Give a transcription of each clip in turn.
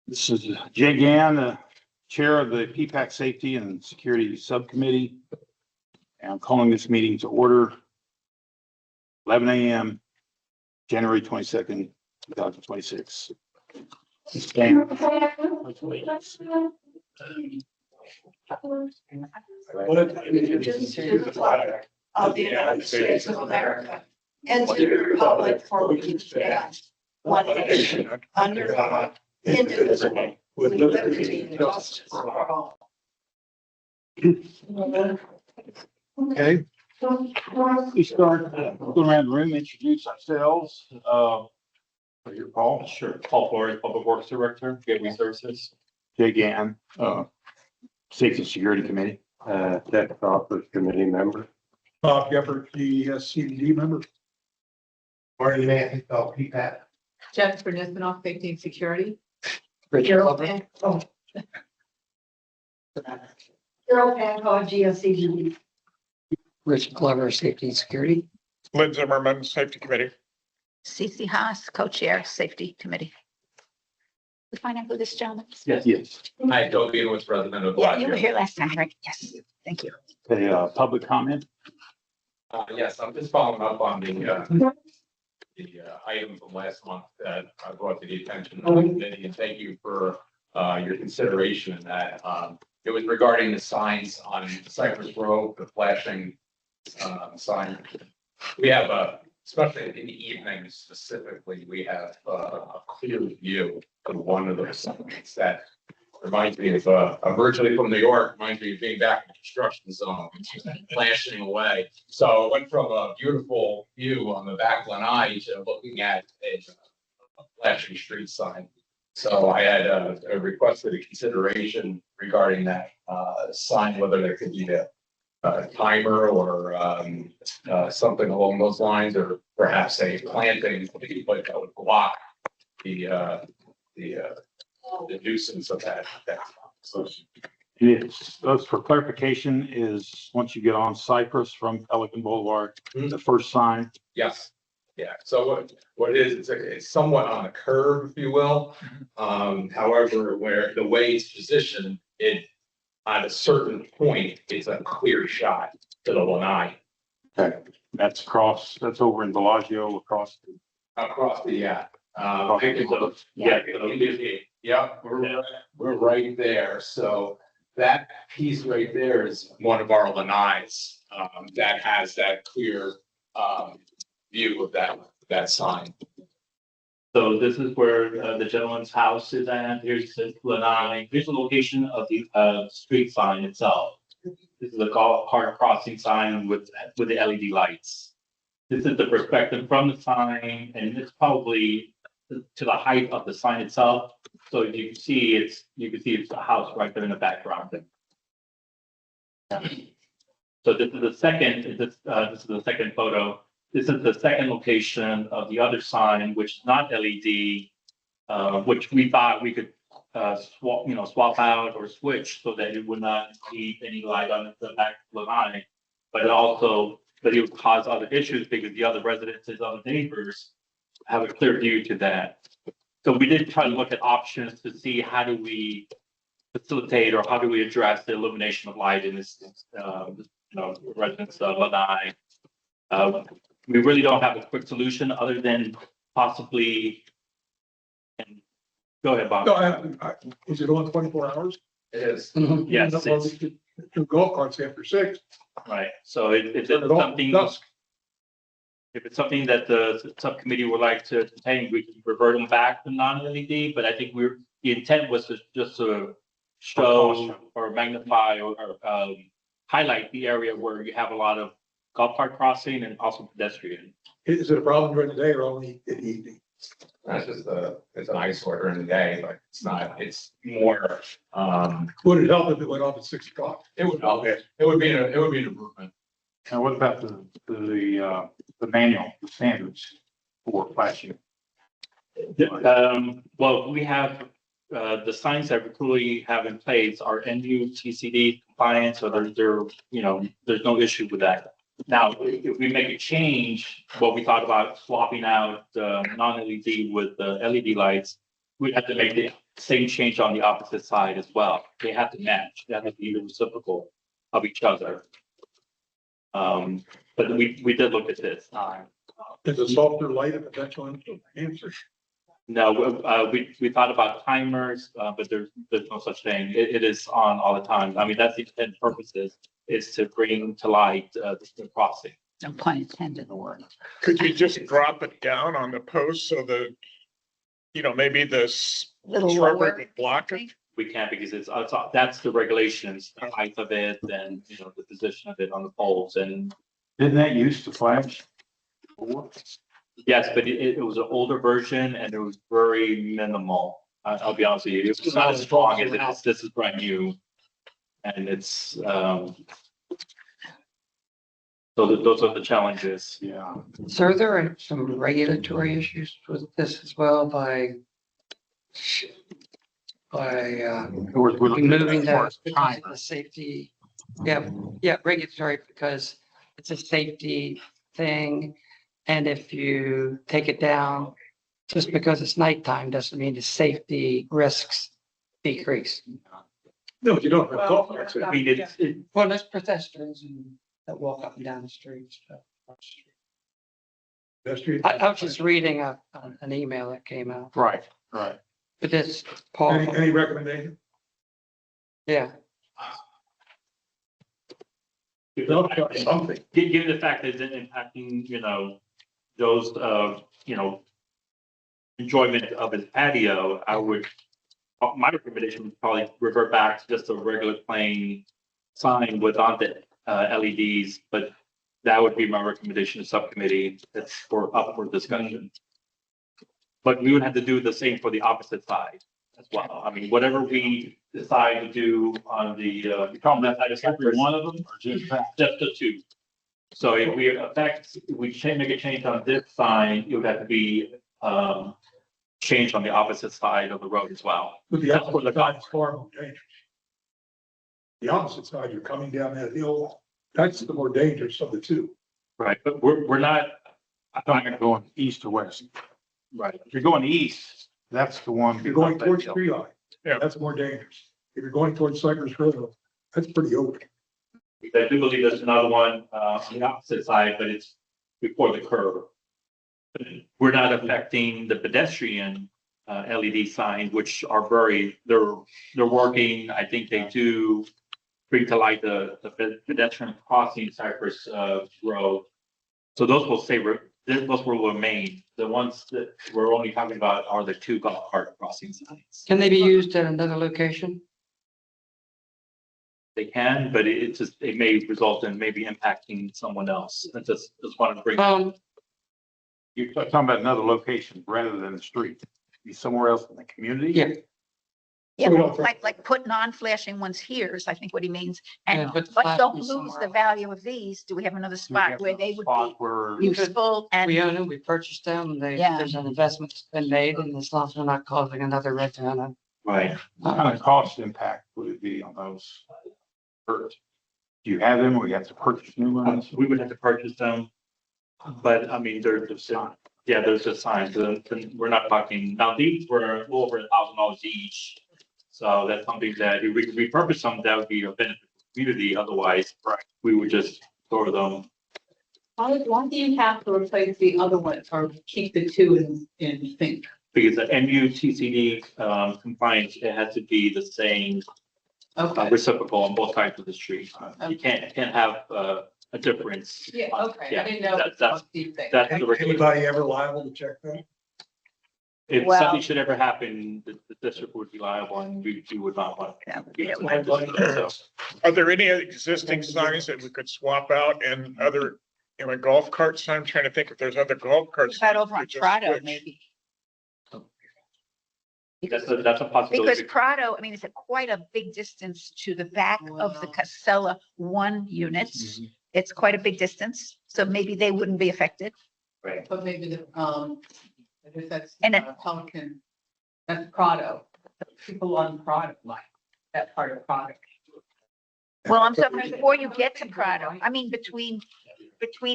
This is Jay Gann, the chair of the PPAC Safety and Security Subcommittee. And I'm calling this meeting to order 11 a.m. January 22nd, 2026. Stand. Of the United States of America and to the republic for which it stands, one nation, under God, indivisible, with liberty and justice for all. Okay. We start going around the room, introduce ourselves. Here, Paul. Sure. Paul Flores, Public Works Director, Gateway Services. Jay Gann, Safety and Security Committee. Tech Office Committee member. Bob Gephardt, CDD member. Marty Matthews, PPAC. Jennifer Nisbenoff, Safety and Security. Carol Panko, GSCD. Rich Glover, Safety and Security. Lynn Zimmerman, Safety Committee. Cece Haas, co-chair, Safety Committee. We find out who this gentleman is? Yes. Hi, Toby was president of the. Yeah, you were here last time, right? Yes, thank you. Okay, public comment. Yes, I'm just following up on the item from last month that I brought to the attention of the committee, and thank you for your consideration in that. It was regarding the signs on Cypress Road, the flashing sign. We have especially in the evenings specifically, we have a clear view of one of those signs that reminds me of originally from New York, reminds me of being back in the construction zone, flashing away. So it went from a beautiful view on the back lanai to looking at a flashing street sign. So I had requested a consideration regarding that sign, whether there could be a timer or something along those lines, or perhaps a planting that would block the nuisance of that. It is, those for clarification is once you get on Cypress from Pelican Boulevard, the first sign. Yes, yeah. So what it is, it's somewhat on a curve, if you will. However, where the way it's positioned, it at a certain point, it's a clear shot to the lanai. Okay, that's over in Bellagio across. We're right there. So that piece right there is one of our lanais that has that clear view of that sign. So this is where the gentleman's house is at. Here's the lanai. Here's the location of the street sign itself. This is a car crossing sign with the LED lights. This is the perspective from the sign, and it's probably to the height of the sign itself. So if you can see it's a house right there in the background. So this is the second. This is the second photo. This is the second location of the other sign, which is not LED, which we thought we could swap out or switch so that it would not need any light on the back lanai, but it would cause other issues because the other residents, the other neighbors, have a clear view to that. So we did try to look at options to see how do we facilitate or how do we address the illumination of light in this, residents of lanai. We really don't have a quick solution other than possibly. And go ahead, Bob. No, is it on 24 hours? It is. Yes, it's, Two golf carts after 6. right. So if it's Turn it off something, dusk. if it's something that the subcommittee would like to entertain, we can revert them back to non-LED. But I think the intent was to just to show or magnify or highlight the area where you have a lot of golf cart crossing and also pedestrian. Is it a problem during the day or only in the evening? That's just it's an eyesore during the day, but it's not, it's more, Would it help if it went off at 6 o'clock? it would help. It would be an improvement. And what about the manual, the standards for flashing? Well, we have the signs that we currently have in place are NU TCD compliant, so there's no issue with that. Now, if we make a change, what we thought about swapping out non-LED with the LED lights, we'd have to make same change on the opposite side as well. They have to match, they have to be reciprocal of each other. But we did look at this. Is a softer light a potential answer? No, we thought about timers, but there's no such thing. It is on all the time. I mean, that's the intended purposes, is to bring to light the crossing. No pun intended. The word. Could you just drop it down on the post so that, maybe this Little shrubbery lower. would block it? We can't because that's the regulations, the height of it and, the position of it on the poles. And Didn't that used to flash? before? yes, but it was an older version and it was very minimal. I'll be honest with you, it's not as strong as it is. This is brand new. And it's, so those are the challenges. Yeah. So are there some regulatory issues with this as well by We're looking at removing that as the far as the safety? Yeah, regulatory because it's a safety thing. And if you take it down, just because it's nighttime doesn't mean the safety risks decrease. No, you don't have golf carts. I mean, Well, there's pedestrians that walk up and down the streets. I was just reading an email that came out, Right. but this, Paul, Any recommendation? yeah. Something. Given the fact that it's impacting, those, enjoyment of his patio, my recommendation would probably revert back to just a regular plain sign without the LEDs, but that would be my recommendation to subcommittee. That's up for discussion. But we would have to do the same for the opposite side as well. I mean, whatever we decide to do on the, You're talking about every one of them or just that? just the two. So if we make a change on this sign, it would have to be, changed on the opposite side of the road as well. But the opposite side is far more dangerous. The opposite side, you're coming down that hill, that's the more dangerous of the two. Right, but we're not, I'm not going east or west. right, If you're going east, that's the one. If you're going towards Tree Line, Yeah. that's more dangerous. If you're going towards Cypress Grove, that's pretty open. I do believe there's another one, on the opposite side, but it's before the curve. We're not affecting the pedestrian, LED signs, which are they're working. I think they do bring to light the pedestrian crossing Cypress, Road. So those will those will remain. The ones that we're only talking about are the two golf cart crossing signs. Can they be used at another location? They can, but it may result in maybe impacting someone else. I just want to bring. You're talking about another location rather than the street. Be somewhere else in the community? Yeah. Yeah, We don't- like put non-flashing ones here is I think what he means. Yeah, And, but but don't flashing lose somewhere the else. value of these. Do we have another We spot have where a they would spot be where useful and? We own them, we purchased them, Yeah. there's an investment that's been made, and as long as we're not causing another resident. Right. what kind of cost impact would it be on those? Do you have them or you have to purchase new ones? We would have to purchase them. But I mean, there's just signs. We're not talking, now these were over $1,000 each. So that's something that if we could repurpose them, that would be a benefit to the community. Otherwise, we would just store them. Why do you have to replace the other ones or keep the two in sync? Because the MUTCD compliance, it has to be the same Okay, reciprocal on both sides of the street. You can't have a difference. yeah, okay, I Yeah, didn't know. that's these things. the regulation. Anybody ever liable to check that? If Well- something should ever happen, the district would be liable and we would not want. So, Are there any existing signs that we could swap out and other, golf carts? I'm trying to think if there's other golf carts. About over on we could just Prado, switch. maybe. That's a possibility. Because Prado, I mean, it's quite a big distance to the back of the Wow. Casella 1 units. Mm-hmm. It's quite a big distance, so maybe they wouldn't be affected. Right. But maybe I guess that's And it- Pelican, that's Prado, people on Prado, like that part of Prado. Well, I'm sorry, before you get to Prado, I mean, between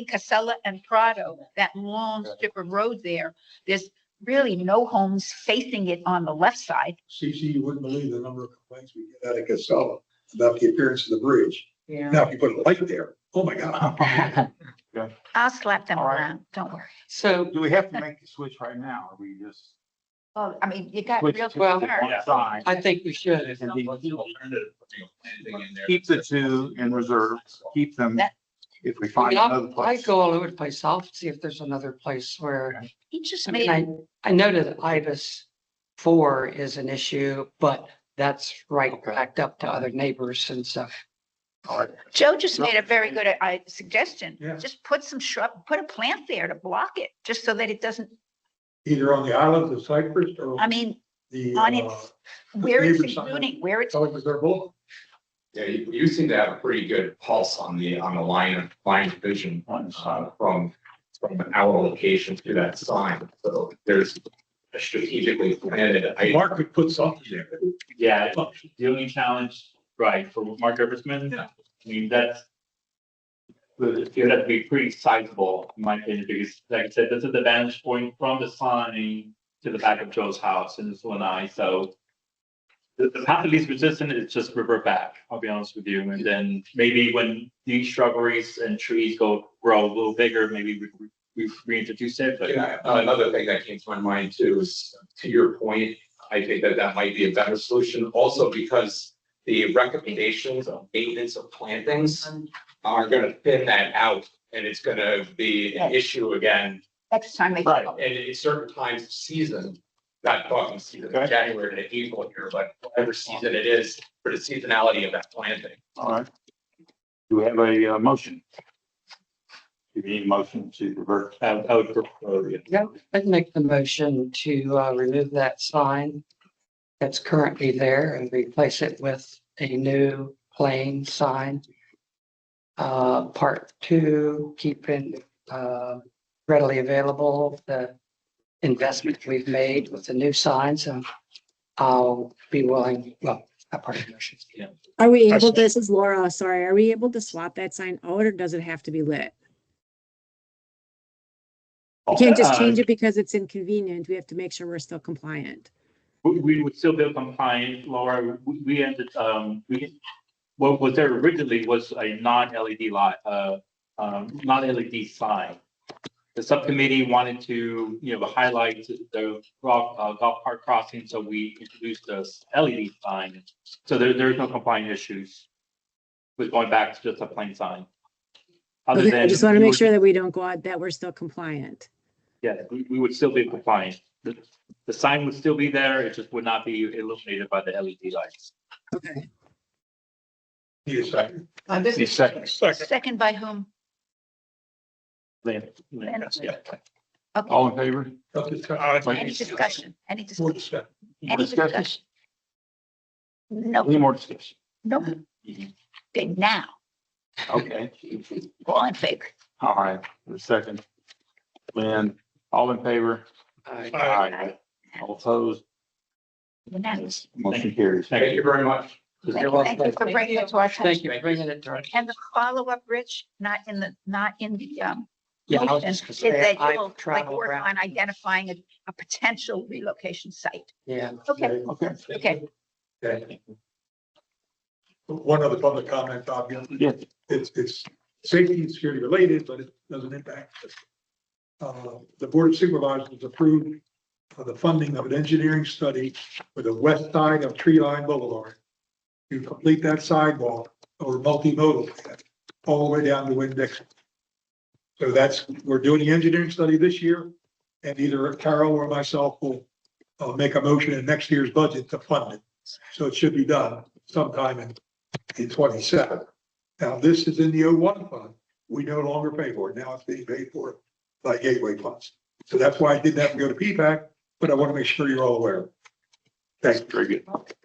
Casella and Prado, that long strip of road there's really no homes facing it on the left side. CC, you wouldn't believe the number of complaints we get out of Casella about the appearance of the bridge. Yeah. Now, if you put a light there, oh my God. I'll slap them All right. around, don't worry. So, Do we have to make the switch right now? Or we just Well, I mean, you got switch real to well, the concern. one side? I think we should. And be- Alternative, planting in there. keep the two in reserve, keep them That- if we I find mean, another I place. go all over the place. I'll see if there's another place where, He just I made, mean, I know that IBIS 4 is an issue, but that's right backed up to other neighbors and stuff. All right. Joe just made a very good suggestion. Yeah. Just put some shrub, put a plant there to block it, just so that it doesn't, Either on the islands of Cyprus or I mean, the, on its, where it's neighbors on that- exuding, where it's, Pelican Reserve Boulevard. Yeah, you seem to have a pretty good pulse on the line of vision, from our location to that sign. So there's a strategically planted. Mark could put something there. Yeah, the only challenge, right, for Mark Eversman, I mean, that's. But it would have to be pretty sizable, in my opinion, because like I said, this is the vantage point from the sign to the back of Joe's house in Lanai, so. The path of least resistance is just revert back, I'll be honest with you, and then maybe when these shrubberies and trees grow a little bigger, maybe we reintroduce it, but. Yeah, another thing that came to my mind too is, to your point, I think that might be a better solution also because the recommendations of maintenance of plantings are gonna thin that out and it's gonna be an issue again. next time they. Right. And at certain times of season, not talking season, Okay. January to April here, but whatever season it is for the seasonality of that planting. All right. Do we have a motion? Do we need a motion to revert? I would prefer, yeah. Yeah, I'd make the motion to remove that sign that's currently there and replace it with a new plain sign. Part 2, keeping readily available the investment we've made with the new signs, and I'll be willing, well, that part of the motion. Yeah. Are we able, this is Laura, sorry, are we able to swap that sign out or does it have to be lit? We can't just change it because it's inconvenient. We have to make sure we're still compliant. We would still be compliant, Laura. We ended, what was there originally was a non-LED light, non-LED sign. The subcommittee wanted to, highlight the golf cart crossing, so we introduced this LED sign. So there's no compliant issues with going back to just a plain sign. Other Okay, than I just want to make we sure would- that we don't go out, that we're still compliant. Yeah, we would still be compliant. The sign would still be there, it just would not be illuminated by the LED lights. Okay. Need a second. This Need a is second. Second. Second by whom? Yeah. Okay, All in favor? any discussion, any More discussion, discussion. More any discussion? discussion? No, Any more discussion? no, okay, now, Okay. all in favor? All right, a second. Lynn, all in favor? Aye. All opposed? Unanimous. Motion carries. Thank you very much. Thank you for bringing it to our Thank attention. you for bringing it to our. And the follow-up, Rich, not in the, Yeah, I was motion, just is gonna say, that I've you'll like traveled work around. on identifying a potential relocation site. Yeah. Okay, Okay. okay. Okay. One other public comment, Bob. Yes. It's safety and security related, but it doesn't impact us. The Board of Supervisors approved the funding of an engineering study for the west side of Tree Line Boulevard to complete that sidewalk or multimodal plan all the way down to Winn-Dixie. So we're doing the engineering study this year, and either Carol or myself will make a motion in next year's budget to fund it. So it should be done sometime in 27. Now, this is in the 01 fund. We no longer pay for it. Now it's being paid for by Gateway funds. So that's why I didn't have to go to PPAC, but I want to make sure you're all aware. Thanks. Very good.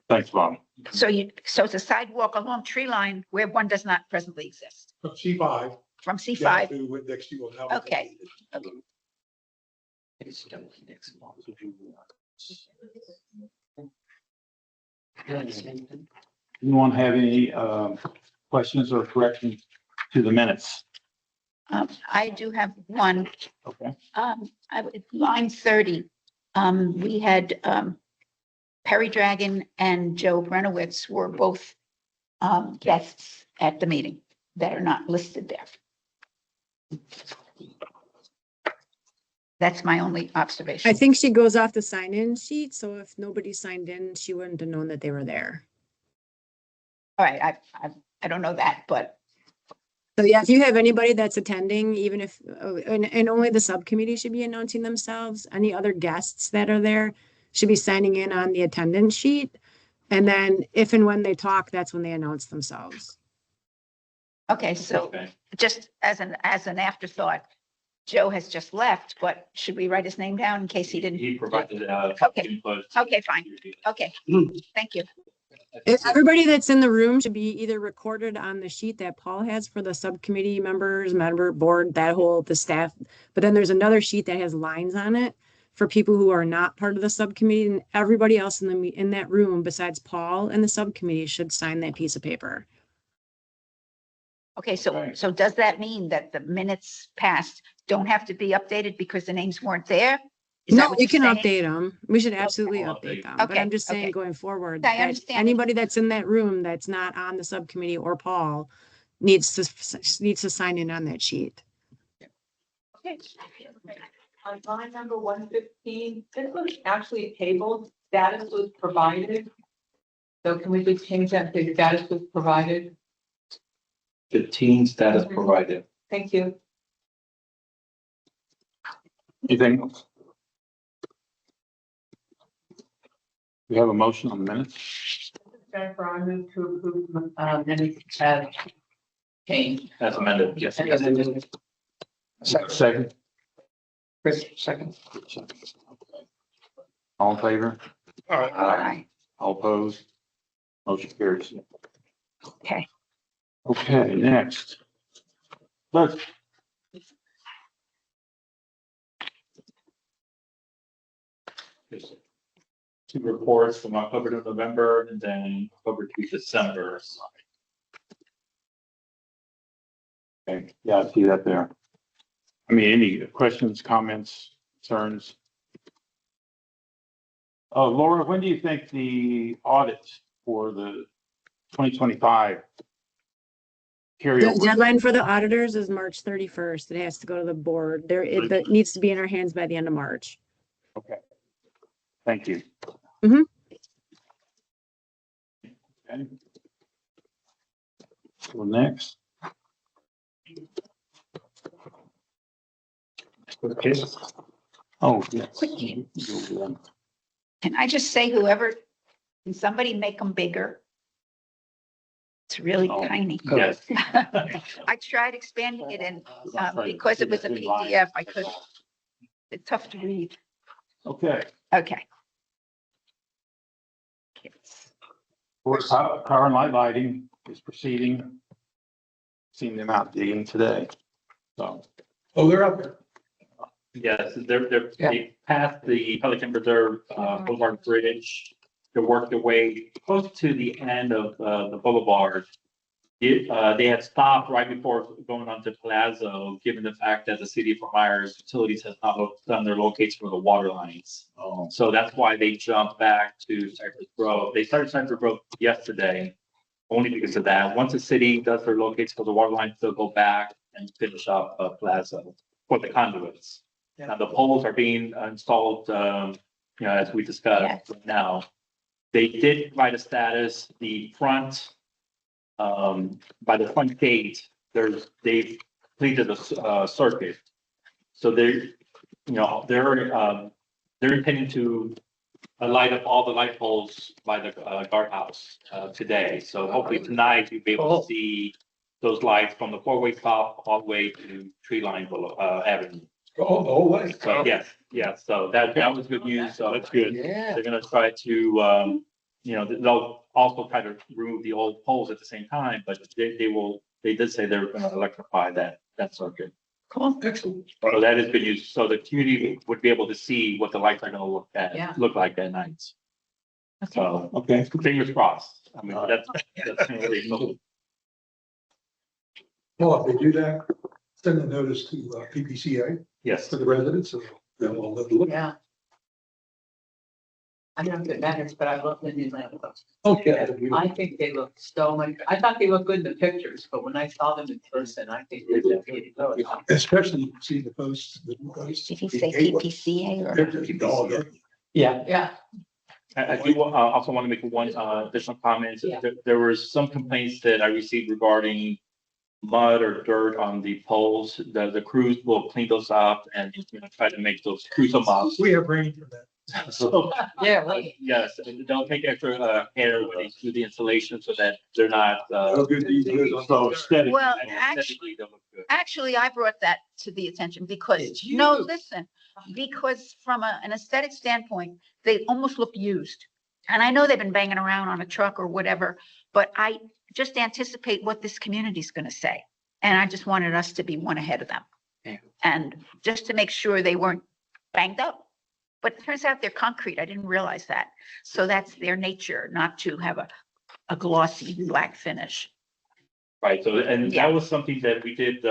Thanks, Bob. So it's a sidewalk along Tree Line where one does not presently exist, From C5. from down C5. to Winn-Dixie will now. Okay. Anyone have any questions or corrections to the minutes? I do have one. Okay. Line 30, We had, Perry Dragon and Joe Brenowitz were both, guests at the meeting that are not listed there. That's my only observation. I think she goes off the sign-in sheet, so if nobody signed in, she wouldn't have known that they were there. All right, I don't know that, but So yeah, if you have anybody that's attending, even if, and only the subcommittee should be announcing themselves, any other guests that are there should be signing in on the attendance sheet. And then if and when they talk, that's when they announce themselves. okay, so Okay. just as an afterthought, Joe has just left, but should we write his name down in case he didn't? He provided, Okay. input. Okay, fine. Okay, thank you. Everybody that's in the room should be either recorded on the sheet that Paul has for the subcommittee members, member board, that whole, the staff. But then there's another sheet that has lines on it for people who are not part of the subcommittee, and everybody else in that room besides Paul and the subcommittee should sign that piece of paper. Okay, so, Right. so does that mean that the minutes passed don't have to be updated because the names weren't there? Is that No, what we you're can saying? update them. We should absolutely I'll update update. them. But Okay, I'm just saying okay. going forward, I that understand. anybody that's in that room that's not on the subcommittee or Paul needs to sign in on that sheet. Okay. On line number 115, this was actually tabled, status was provided. So can we just change that to status was provided? 15 status Mhm. provided. Thank you. Anything else? We have a motion on the minutes. Jennifer, I move to approve, minutes as changed. As amended, yes. Second. Chris, second. All in favor? Aye. All opposed? Motion carries. Okay. Okay, next. Let's. Two reports from October to November and then October to December. Okay, yeah, I see that there. I mean, any questions, comments, concerns? Laura, when do you think the audit for the 2025 The carryover? deadline for the auditors is March 31st. It has to go to the board. That needs to be in our hands by the end of March. Okay. Thank you. Mhm. Okay. So next. Okay. Oh, yes. Quickie. Can I just say can somebody make them bigger? It's really Oh. tiny. Yes. I tried expanding it and because it was a PDF, I couldn't. It's tough to read. Okay. Okay. Board of Power and Light Lighting is proceeding. Seen them out digging today. So, Oh, they're out there. Yes, they passed the Pelican Reserve Boulevard Bridge. They worked their way close to the end of the boulevard. They had stopped right before going onto Palazzo, given the fact that the city of Fort Myers utilities has not done their locates for the water lines. oh, So that's why they jumped back to Cypress Grove. They started Cypress Grove yesterday, only because of that. Once the city does their locates for the water lines, they'll go back and finish up Palazzo for the conduits. Now, the poles are being installed, as we discussed right now. They did provide a status, the front, by the front gate, they've completed a circuit. So they're intending to light up all the light poles by the guardhouse today. So hopefully tonight you'll be able to see those lights from the four-way stop all the way to Tree Line Avenue. Oh, the whole way. So yes, so that was good news. So that's good. Yeah. they're gonna try to, they'll also try to remove the old poles at the same time, but they did say they're gonna electrify that circuit. Cool. Excellent. So that is good news. So the community would be able to see what the lights are gonna look like at night. So, Okay. fingers crossed. I mean, that's really cool. Well, if they do that, send a notice to PPCA Yes. for the residents, so they'll all live to look. Yeah. I'm not good manners, but I love the new lampposts. Okay. I think they look so much, I thought they looked good in the pictures, but when I saw them in person, I think they're definitely good. Especially you can see the posts. The posts. Did he say PPCA or? They're pretty dog. Yeah, Yeah, I do also want to make one additional comment. Yeah. There were some complaints that I received regarding mud or dirt on the poles. The crews will clean those up and try to make those crews them up. We have rain for that. So, yeah, right. yes, don't take extra care when they do the installation so that they're not No good deeds goes unpunished. so aesthetic. Well, Aesthetically, they look good. Actually, I brought that to the attention because, It's you. no, listen, because from an aesthetic standpoint, they almost look used. And I know they've been banging around on a truck or whatever, but I just anticipate what this community's gonna say. And I just wanted us to be one ahead of them. Yeah. And just to make sure they weren't banged up. But it turns out they're concrete. I didn't realize that. So that's their nature, not to have a glossy black finish. Right, so, and Yeah. that was something that we did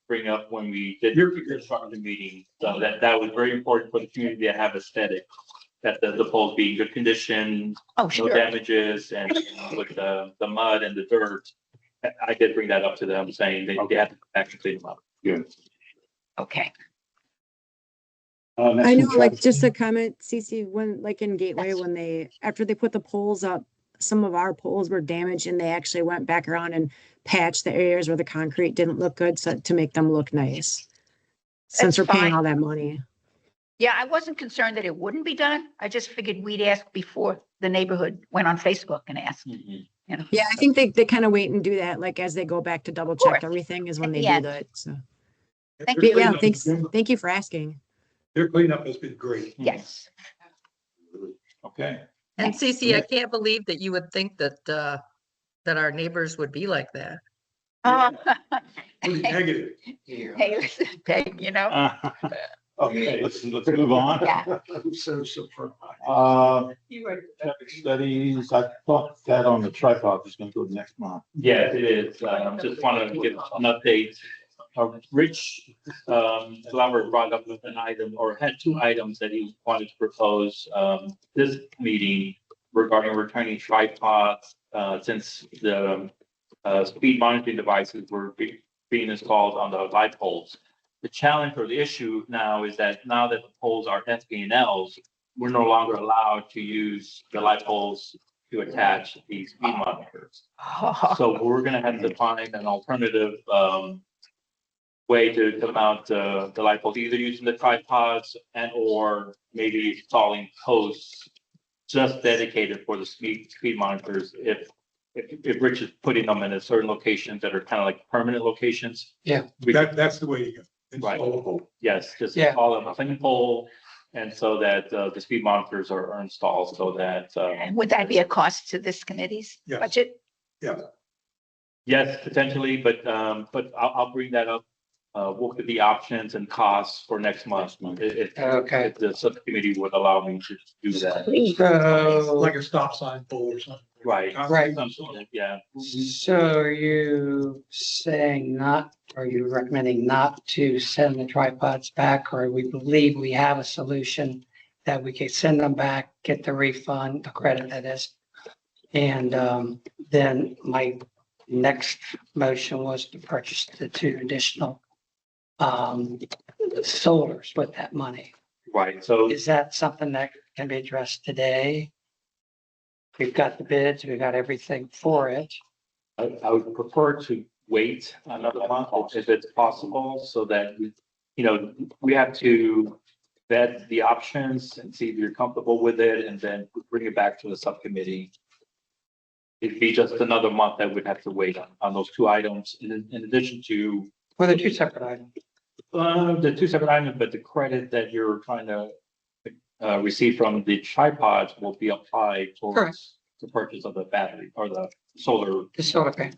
bring up when we did You're- the construction meeting. So that was very important for the community to have aesthetic, that the poles be in good condition, Oh, no sure. damages, and with the mud and the dirt. I did bring that up to them, saying they had to actually clean them up. Good. Okay. I know, like, just a comment, Cece, when, like in Gateway, when after they put the poles up, some of our poles were damaged and they actually went back around and patched the areas where the concrete didn't look good, so to make them look nice. Since That's we're paying fine. all that money. Yeah, I wasn't concerned that it wouldn't be done. I just figured we'd ask before the neighborhood went on Facebook and asked, you know. Yeah, I think they kind of wait and do that, like, as they go back to double course. check everything is when At they the do end. that, so. Thank But you. yeah, thanks, thank you for asking. Their cleanup has been great. Yes. Okay. And Yes. Cece, I can't believe that you would think that, that our neighbors would be like that. Pretty negative. Hey, listen, Peg, you know, Okay, let's move on. yeah. I'm so surprised. you were. Studies, I thought that on the tripod was gonna go next month. Yes, it is. Just want to give an update. Rich Glover brought up an item or had two items that he wanted to propose this meeting regarding returning tripods since the speed monitoring devices were being installed on the light poles. The challenge or the issue now is that now that the poles are SPNLs, we're no longer allowed to use the light poles to attach these speed monitors. So we're gonna have to find an alternative way to mount the light poles, either using the tripods and or maybe installing posts just dedicated for the speed monitors if Rich is putting them in a certain locations that are kind of like permanent locations. Yeah. That's the way to go. Right. Installable. Yes, just Yeah. all of a single pole, and so that the speed monitors are installed so that And would that be a cost to this committee's Yes. budget? Yeah. yes, potentially, but I'll bring that up. We'll look at the options and costs for next month. Okay. If the subcommittee would allow me to do that. So, Like a stop sign pole or something. Right. Right. Something, yeah. so are you saying not, are you recommending not to send the tripods back, or we believe we have a solution that we could send them back, get the refund, the credit that is? And then my next motion was to purchase the 2 additional solars with that money. Right, so Is that something that can be addressed today? We've got the bids, we've got everything for it. I would prefer to wait another month if it's possible, so that, we have to vet the options and see if you're comfortable with it, and then bring it back to the subcommittee. It'd be just another month that we'd have to wait on those 2 items, in addition to Well, they're 2 separate items. the 2 separate items, but the credit that you're trying to receive from the tripods will be applied Correct. towards the purchase of the battery or the solar The solar panel.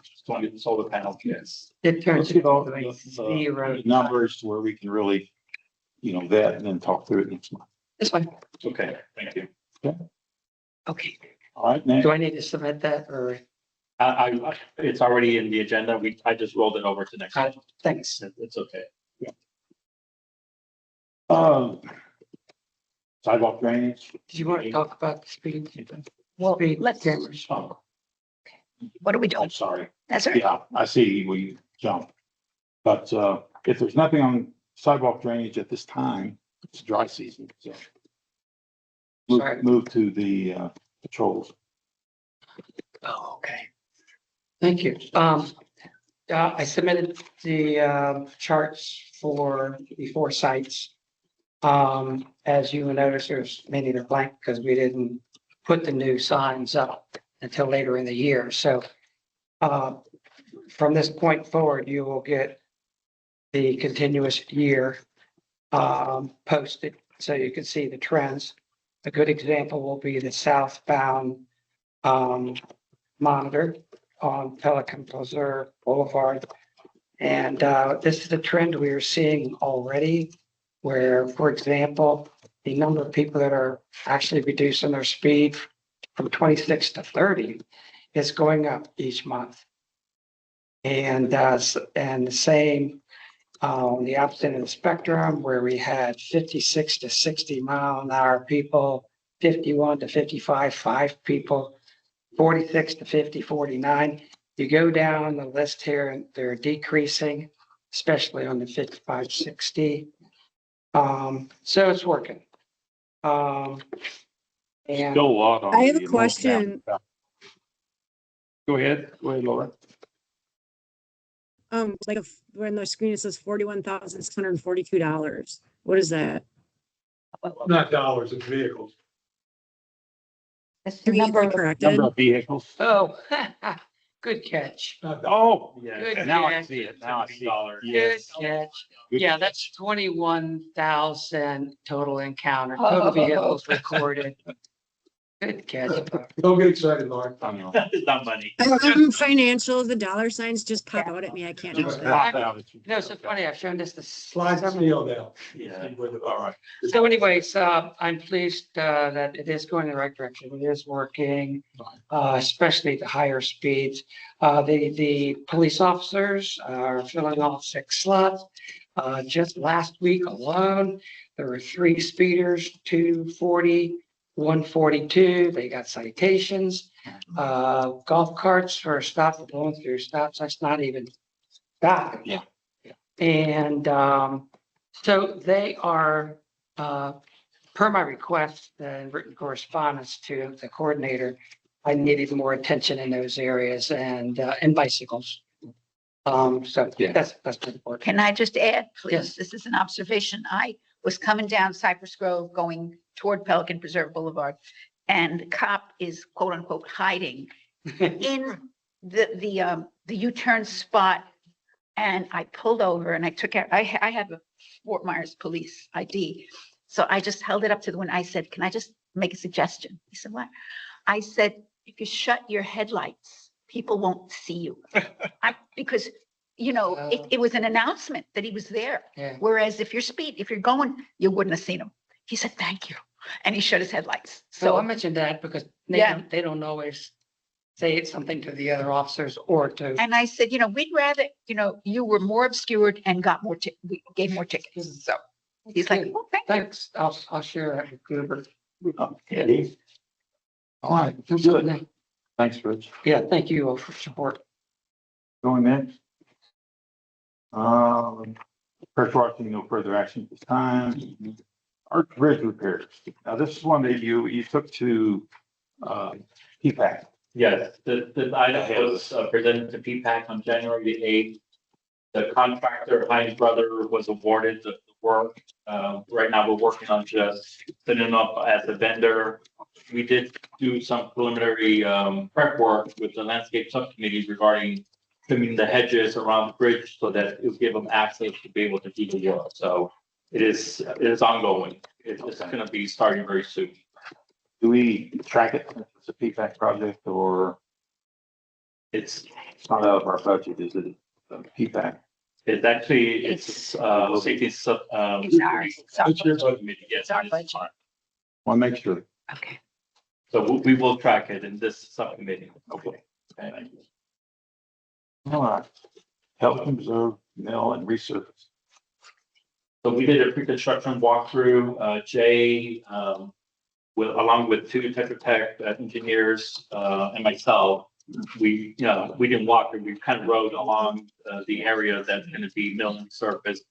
panel. Yes. It Let's turns get all into a the 0. numbers to where we can really, vet and then talk through it next month. This one. Okay, thank you. Okay. All right, next. Do I need to submit that or? It's already in the agenda. I just rolled it over to next. Got it. month. Thanks. It's okay. sidewalk drainage. Did you want to talk about the speed? Well, Speed let's, cameras. Oh, what are we doing? I'm sorry. That's all right. Yeah, I see we jumped. But if there's nothing on sidewalk drainage at this time, it's dry season, so. Sorry. Move to the patrols. Oh, okay. Thank you. I submitted the charts for the 4 sites. As you will notice, there's many that are blank because we didn't put the new signs up until later in the year. So from this point forward, you will get the continuous year posted so you can see the trends. A good example will be the southbound monitor on Pelican Preserve Boulevard. And this is the trend we are seeing already, where, for example, the number of people that are actually reducing their speed from 26 to 30 is going up each month. And the same on the opposite end of the spectrum, where we had 56 to 60 mile an hour people, 51 to 55, 5 people, 46 to 50, 49. You go down the list here and they're decreasing, especially on the 55, 60. So it's working. And Still a lot on. I have a the question. Go ahead, Laura. Like when the screen it says $41,642. What is that? Not dollars, it's vehicles. That's the Can we number be of corrected? Number of vehicles. oh, good catch. Oh, Good now I catch. see it. Now I see it. Good Yes. catch. Good Yeah, catch. that's 21,000 total encounter, total vehicles recorded. Good catch. Don't get excited, Lauren. I know. It's not money. I'm financial. The dollar signs just pop out at me. I can't help Just it. pop out at you. You know, it's so funny. I've shown this to Slide the scale down. Yeah. All right. So anyways, I'm pleased that it is going in the right direction. It is working, especially the higher speeds. The police officers are filling all 6 slots. Just last week alone, there were 3 speeders, 240, 142. They got citations. Golf carts for stop going through stops. That's not even stopping. Yeah. And so they are, per my request and written correspondence to the coordinator, I needed more attention in those areas and bicycles. So Yeah. that's pretty important. Can I just add, please? Yes. This is an observation. I was coming down Cypress Grove, going toward Pelican Preserve Boulevard, and the cop is quote unquote hiding in the U-turn spot. And I pulled over and I took out, I have a Fort Myers police ID. So I just held it up to the window. I said, can I just make a suggestion? He said, what? I said, if you shut your headlights, people won't see you. Because, you know, it was an announcement that he was there. Yeah. Whereas if you're going, you wouldn't have seen him. He said, thank you. And he shut his headlights. So I So, mentioned that because Yeah. they don't always say something to the other officers or to. and I said, we'd rather, you were more obscured and got more, we gave more tickets. So he's like, Good. well, thank you. Thanks. I'll share that with Gruber. Okay. All right, good. Thanks, Rich. Yeah, thank you all for support. Going next. First watching, no further action at this time. Our bridge repairs. Now, this is one that you took to PPAC. Yes, the item was presented to P-PAC on January the 8th. The contractor, Heinz Brother, was awarded the work. Right now, we're working on just setting them up as a vendor. We did do some preliminary prep work with the landscape subcommittee regarding trimming the hedges around the bridge so that it would give them access to be able to do the work. So it is ongoing. It's going to be starting very soon. Do we track it? It's a PPAC project or It's not out of our budget, is it? PPAC. It's actually, it's safety sub. It's ours. It's our It's your subcommittee, yes, It's our it is budget. fine. Want to make sure. Okay. So we will track it in this subcommittee. Okay. Thank you. All right. Help and preserve, mill and resurface. So we did a pre-construction walkthrough, Jay, along with two Tetra Tech engineers, and myself. We didn't walk, we kind of rode along the area that's going to be milling surface.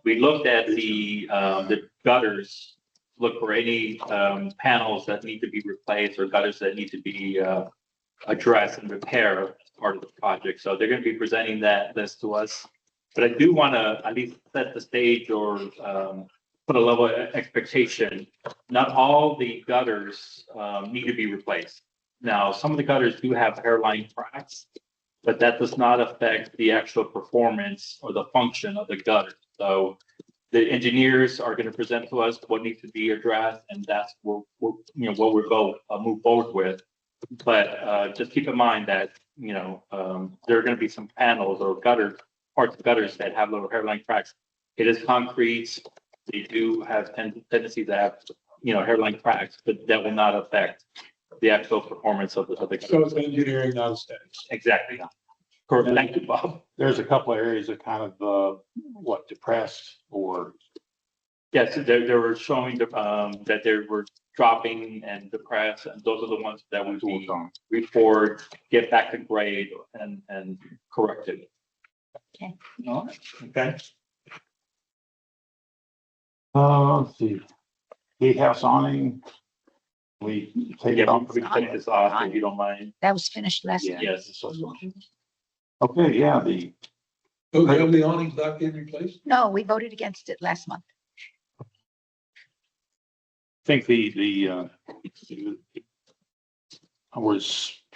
We looked at the gutters, look for any panels that need to be replaced or gutters that need to be addressed and repaired as part of the project. So they're going to be presenting that list to us. But I do want to at least set the stage or put a level of expectation. Not all the gutters need to be replaced. Now, some of the gutters do have hairline cracks, but that does not affect the actual performance or the function of the gutter. So the engineers are going to present to us what needs to be addressed, and that's what we're going to move forward with. But just keep in mind that there are going to be some panels or parts of gutters that have little hairline cracks. It is concrete. They do have tendency to have hairline cracks, but that will not affect the actual performance of the gutter. So it's engineering, not aesthetics. Exactly. Correct. Thank you, Bob. There's a couple of areas that kind of, depressed or. Yes, they were showing that they were dropping and depressed, and those are the ones that we will report, get back to grade and correct it. Okay. All right. Okay. Let's see. Gatehouse awning. We take it Yeah, off. we can take this off if you don't mind. That was finished last night. Yes. Okay, yeah, So the awning's not getting replaced? No, we voted against it last month. I think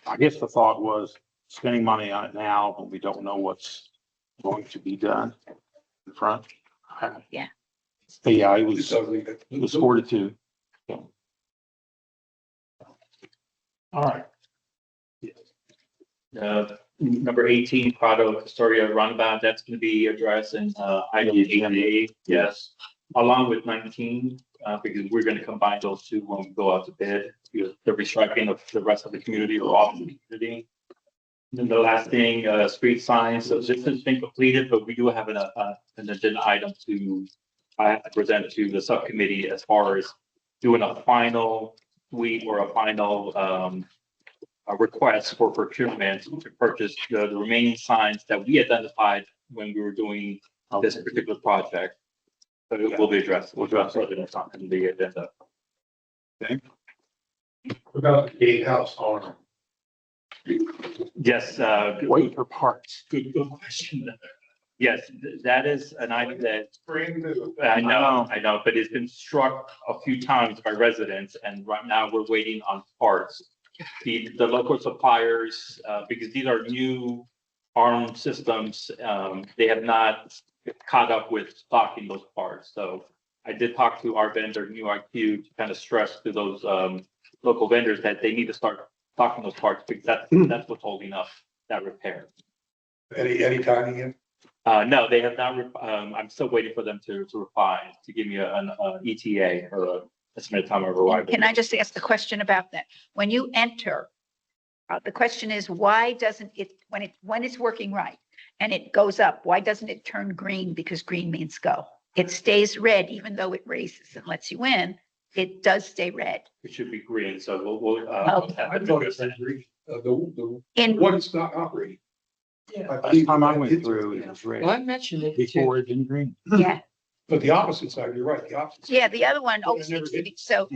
I guess the thought was spending money on it now, but we don't know what's going to be done in front. Yeah. But yeah, it was 4-2. So. All right. Number 18, Prado Astoria Roundabout, that's going to be addressed in item 8A, yes, along with 19, because we're going to combine those two when we go out to bid, because the restriping of the rest of the community or all of the community. And then the last thing, street signs. So this has been completed, but we do have an agenda item I have to present to the subcommittee as far as doing a final tweak or a final a request for procurement to purchase the remaining signs that we identified when we were doing this particular project. So it will be addressed. We'll address it in the agenda. Okay. What about the gatehouse owner? Yes. Wait for parts. Good question. Yes, that is an item that Brand new. I know, but it's been struck a few times by residents, and right now we're waiting on parts. The local suppliers, because these are new arm systems, they have not caught up with stocking those parts. So I did talk to our vendor, New IQ, to kind of stress to those local vendors that they need to start stocking those parts, because that's what's holding up that repair. Any timing yet? No, they have not. I'm still waiting for them to reply, to give me an ETA or a estimated time of arrival. Can I just ask the question about that? When you enter, the question is, why doesn't it, when it's working right and it goes up, why doesn't it turn green? Because green means go. It stays red, even though it raises and lets you in, it does stay red. It should be green, so we'll. I thought it said green. In One is not operating. Last time I went through, it was red. Well, I mentioned it Before too. it been green. Yeah, But the opposite side, you're right, the opposite. yeah, the other one Well, always it never seems to be, did. so,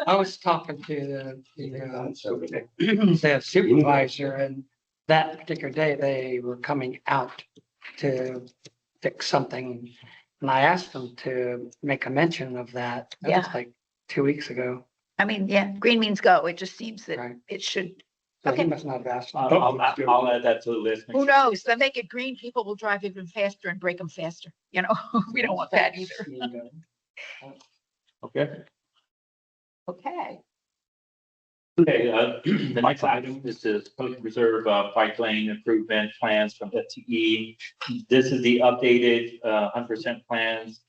I was talking to the supervisor, and that particular day, they were coming out to fix something. And I asked them to make a mention of that. That was Yeah. like 2 weeks ago. I mean, yeah, green means go. It just seems that Right. it should, So he Okay. must not have asked. I'll add that to the list. who knows? They make it green, people will drive even faster and break them faster. You know, we don't want that either. Okay. Okay. Okay, the next item is the supposed reserve bike lane improvement plans from FTE. This is the updated 100% plans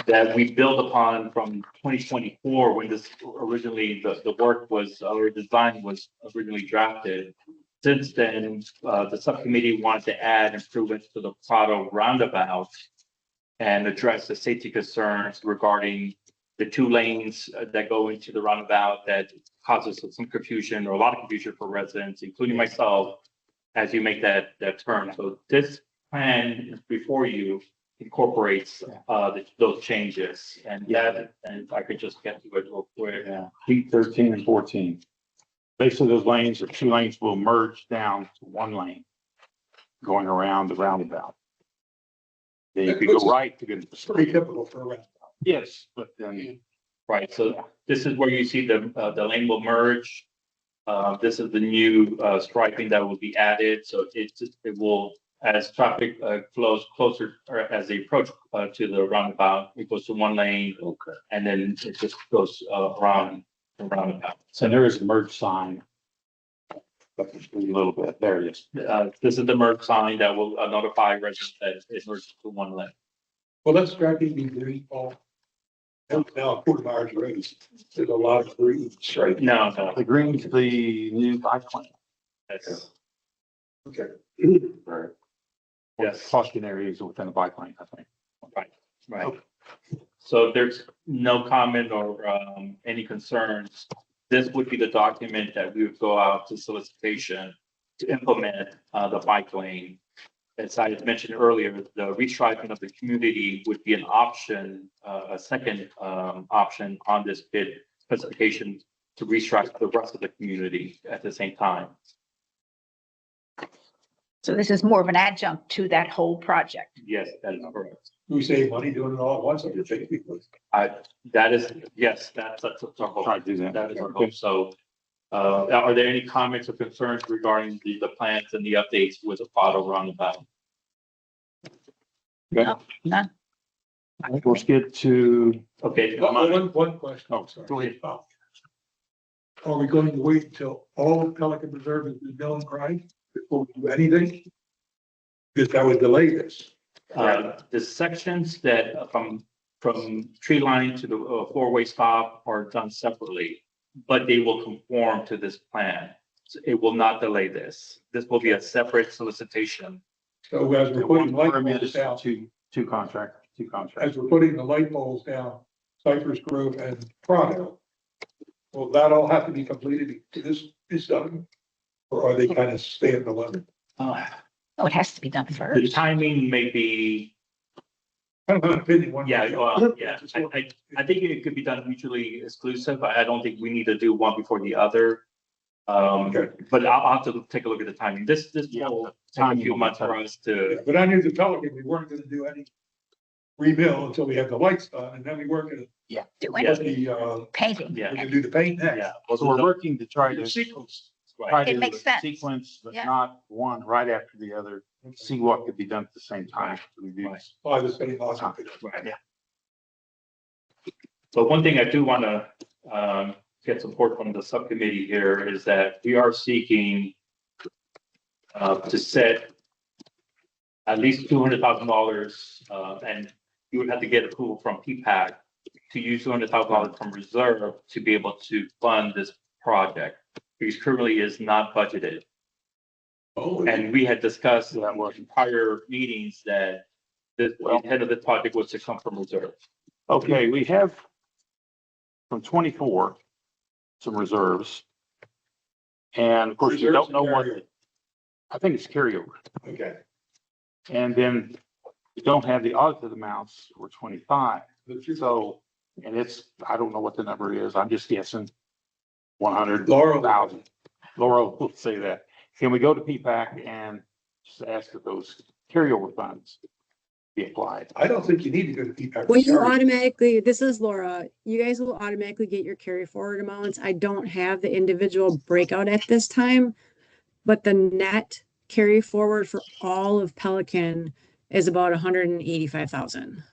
that we built upon from 2024, when this originally, the work was, or design was originally drafted. Since then, the subcommittee wanted to add improvements to the Prado roundabout. and address the safety concerns regarding the 2 lanes that go into the roundabout that causes some confusion or a lot of confusion for residents, including myself, as you make that turn. So this plan before you incorporates those changes, and and I could just get to it real quick. Yeah, P 13 and 14. Basically, those lanes or 2 lanes will merge down to 1 lane going around the roundabout. Then you could go right to get to the It's pretty street. typical for a roundabout. Yes, but then, Right, so this is where you see the lane will merge. This is the new striping that will be added, so it will, as traffic flows closer or as they approach to the roundabout, it goes to 1 lane. okay. And then it just goes around the roundabout. So there is a merge sign. But a little bit, there it is. This is the merge sign that will notify residents that it merges to 1 lane. Well, let's start being green, Paul. Now, Fort Myers Road, there's a lot of green straight. No, The green's the new bike lane. that's, Okay. Right. yes, Caution areas within the bike lane, I think. right. So there's no comment or any concerns. This would be the document that we would go out to solicitation to implement the bike lane. As I had mentioned earlier, the restriping of the community would be an option, a second option on this bid specification to restripe the rest of the community at the same time. So this is more of an adjunct to that whole project. Yes, that is correct. We save money doing it all at once, I would think. That is, yes, that's our hope. Try to do that. That is our hope. So, are there any comments or concerns regarding the plans and the updates with the auto roundabout? No, none. Let's get to, Okay, One question. oh, go ahead. Are we going to wait until all of Pelican Reserve has been known, right, before we do anything? Because that would delay this. The sections that from tree line to the 4-way stop are done separately, but they will conform to this plan. So it will not delay this. This will be a separate solicitation. So as we're putting light poles down, two contractors. as we're putting the light poles down, Cypress Grove and Prado, will that all have to be completed to this is done? Or are they kind of staying alone? Oh, it has to be done The first. timing may be, I don't have an opinion one. yeah, way or well, the other. yeah, I think it could be done mutually exclusive. I don't think we need to do one before the other. But I'll have to take a look at the timing. This will take a few months for us to, But I knew the Pelican, we weren't gonna do any rebuild until we had the lights done, and then we weren't gonna Do Yeah. put the, painting. yeah, we can do the paint next. yeah. So we're working to try to Sequence. Right. It makes sense. sequence, but Yeah. not one right after the other. See what could be done at the same time. to reduce- By the same lots of. Right. But one thing I do want to get support from the subcommittee here is that we are seeking to set at least $200,000, and you would have to get approval from PPAC to use $200,000 from reserve to be able to fund this project, because currently is not budgeted. Oh, And we had discussed in prior meetings that the intent of the project was to come from reserve. Okay, we have from 24, some reserves. And of course, we don't know what, I think it's carryover. okay. And then we don't have the audited amounts for 25. So, and it's, I don't know what the number is. I'm just guessing 100,000. Laura will say that. Can we go to PPAC and just ask that those carryover funds be applied? I don't think you need to go to PPAC. Well, you automatically, this is Laura, you guys will automatically get your carry forward amounts. I don't have the individual breakout at this time, but the net carry forward for all of Pelican is about 185,000.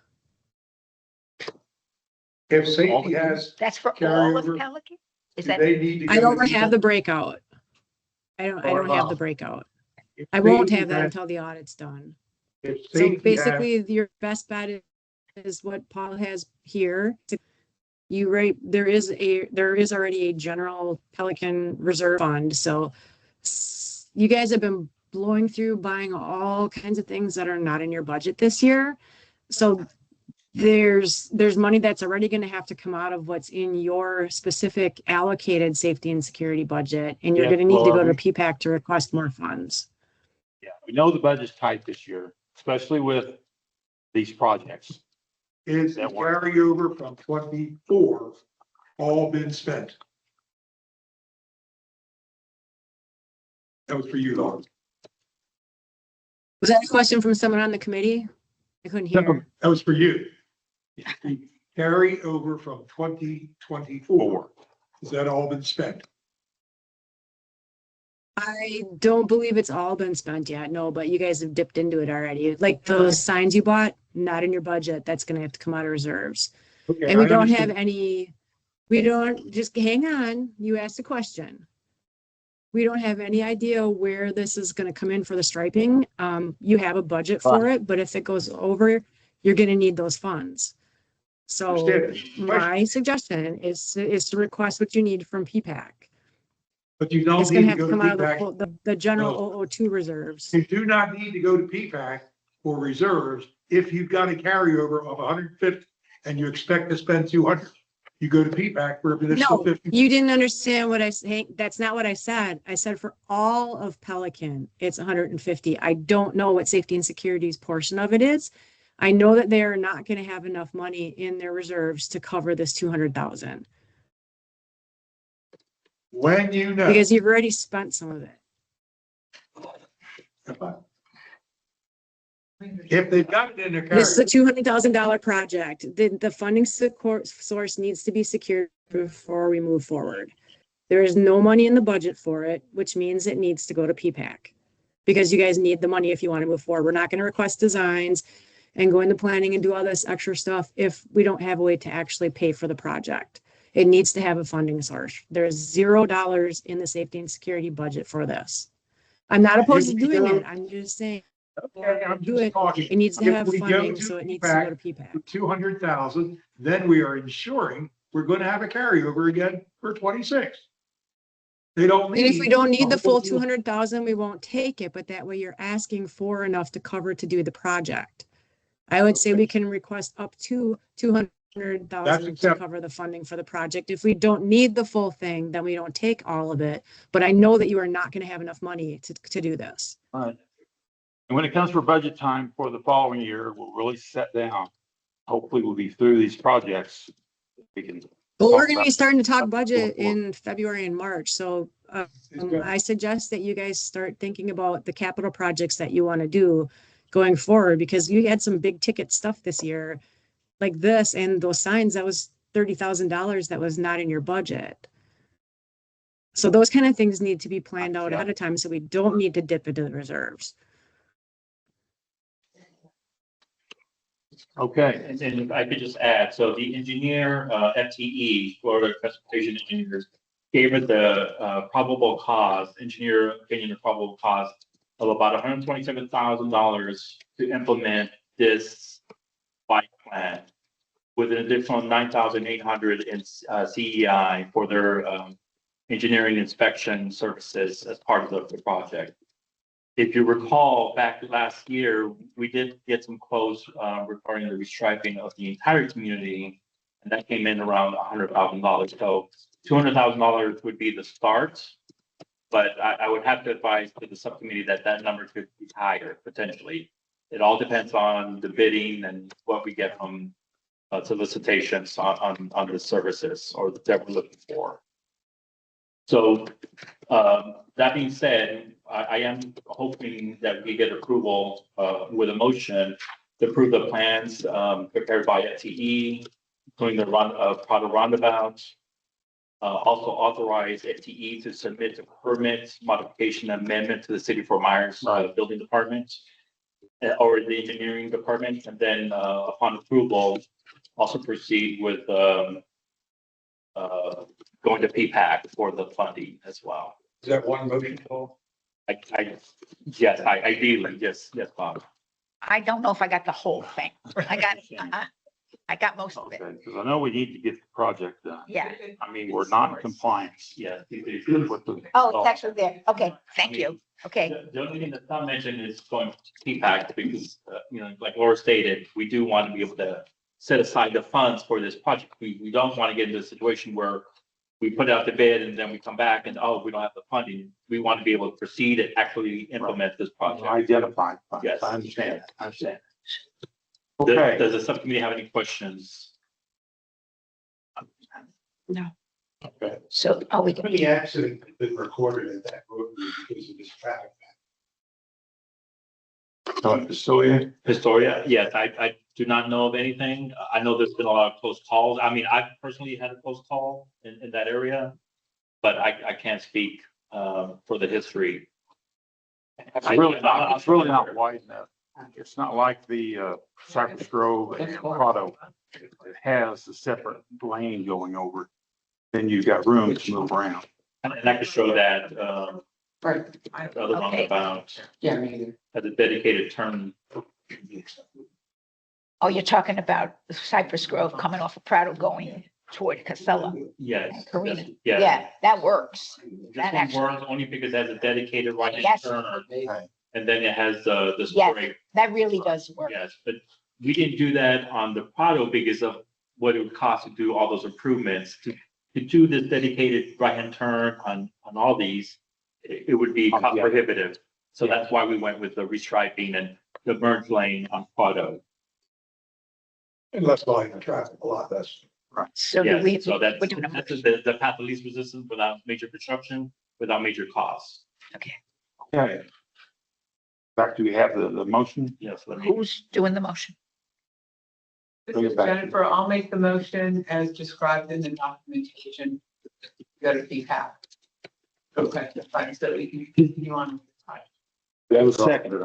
If safety has, That's for all of Carryover. Pelican? Is do that, they need to? I go don't to have PPAC? the breakout. I don't have the breakout. I won't have that until the audit's done. If So safety has- basically, your best bet is what Paul has here. You rate, there is already a general Pelican reserve fund, so you guys have been blowing through buying all kinds of things that are not in your budget this year. So there's money that's already going to have to come out of what's in your specific allocated safety and security budget, and you're Yeah, going to need to well, go to PPAC to request more funds. Yeah, we know the budget's tight this year, especially with these projects. Is the carryover from 24 all been spent? That was for you, Lauren. Was that a question from someone on the committee? I couldn't hear. That was for you. The carryover from 2024, has that all been spent? I don't believe it's all been spent yet, no, but you guys have dipped into it already. Like those signs you bought, not in your budget, that's gonna have to come out of reserves. Okay, And we I don't have understand. any, we don't, just hang on, you asked a question. We don't have any idea where this is gonna come in for the striping. You have a budget for it, but if it goes over, you're gonna need those funds. So Understand. my suggestion is to request what you need from PPAC. But you don't It's gonna need to have to go to come out of the, PPAC. full- the general 002 reserves. You do not need to go to PPAC for reserves if you've got a carryover of 150 and you expect to spend 200. You go to PPAC for an additional No, 50. you didn't understand what I say. That's not what I said. I said for all of Pelican, it's 150. I don't know what safety and security's portion of it is. I know that they are not going to have enough money in their reserves to cover this 200,000 When you know. because you've already spent some of it. If they've got it in their This is a carryover, $200,000 project. The funding source needs to be secured before we move forward. There is no money in the budget for it, which means it needs to go to PPAC. Because you guys need the money if you want to move forward. We're not going to request designs and go into planning and do all this extra stuff if we don't have a way to actually pay for the project. It needs to have a funding source. There's $0 in the safety and security budget for this. I'm not opposed to doing it. I'm just saying. okay, I'm Do just it. talking. It needs to If have we go funding, to so it needs to go to PPAC. for 200,000, then we are ensuring we're going to have a carryover again for 26. They don't And if we need. don't need the a full whole- 200,000, we won't take it, but that way you're asking for enough to cover to do the project. I would say we can request up to 200,000 to acceptable. cover the funding for the project. If we don't need the full thing, then we don't take all of it. But I know that you are not going to have enough money to do this. Right. And when it comes for budget time for the following year, we'll really sit down. Hopefully we'll be through these projects. We can. Well, we're talk going to about be starting to talk budget going forward. in February and March. So good. I suggest that you guys start thinking about the capital projects that you want to do going forward, because you had some big ticket stuff this year like this and those signs. That was $30,000 that was not in your budget. So those kind of things need to be planned out ahead of time so we don't need to dip into the reserves. Okay, And then if I could just add, so the engineer, FTE, Florida Transportation Engineers, gave it the probable cost, engineer opinion of probable cost of about $127,000 to implement this bike plan, with an additional 9,800 in CEI for their engineering inspection services as part of the project. If you recall, back last year, we did get some quotes regarding the restriping of the entire community, and that came in around $100,000. So $200,000 would be the start, but I would have to advise to the subcommittee that that number could be higher potentially. It all depends on the bidding and what we get from solicitations on the services or that we're looking for. So that being said, I am hoping that we get approval with a motion to approve the plans prepared by FTE, including the Prado roundabout. Also authorize FTE to submit a permit modification amendment to the City of Fort Myers Building Department or the Engineering Department, and then upon approval, also proceed with going to PPAC for the funding as well. Is that one motion, Paul? Yes, ideally, yes, Bob. I don't know if I got the whole thing. I got, I got most of it. Okay, because I know we need to get the project done. Yeah. I mean, we're not in compliance. Yeah. with the- Oh, it's actually there. Okay, thank you. Okay, The only thing that's not mentioned is going to P-PAC because, like Laura stated, we do want to be able to set aside the funds for this project. We don't want to get into a situation where we put out the bid and then we come back and, oh, we don't have the funding. We want to be able to proceed and actually implement this project. Identify. Yes. I understand. I understand. Does Okay. does the subcommittee have any questions? Okay. so are we How going many accidents have been recorded at that road because of this traffic? Historia, yes, I do not know of anything. I know there's been a lot of close calls. I mean, I personally had a close call in that area, but I can't speak for the history. It's really not wide enough. It's not like the Cypress Grove and Prado. It has a separate lane going over. Then you've got room to move around. And I could show that, Right. the other Okay. roundabout Yeah, me either. as a dedicated turn. Oh, you're talking about Cypress Grove coming off of Prado going toward Casella Yes. and Carina. Yeah. Yeah, that works. This That one actually, works only because it has a dedicated right-hand Yes. turn, Okay. and then it has the Yes. straight. that really does work. Yes, but we didn't do that on the Prado because of what it would cost to do all those improvements. To do this dedicated right-hand turn on all these, it would be cost prohibitive. So that's why we went with the restriping and the merge lane on Prado. And less volume of traffic, a lot less. So do we, Yes, so that's, we're doing a this is motion. the path of least resistance without major construction, without major costs. Okay. Back, do we have the motion? Yes, let me, Who's doing the motion? This Bring it is back. Jennifer. I'll make the motion as described in the documentation. Go to P-PAC. Okay, fine, so we can continue on. We have a second.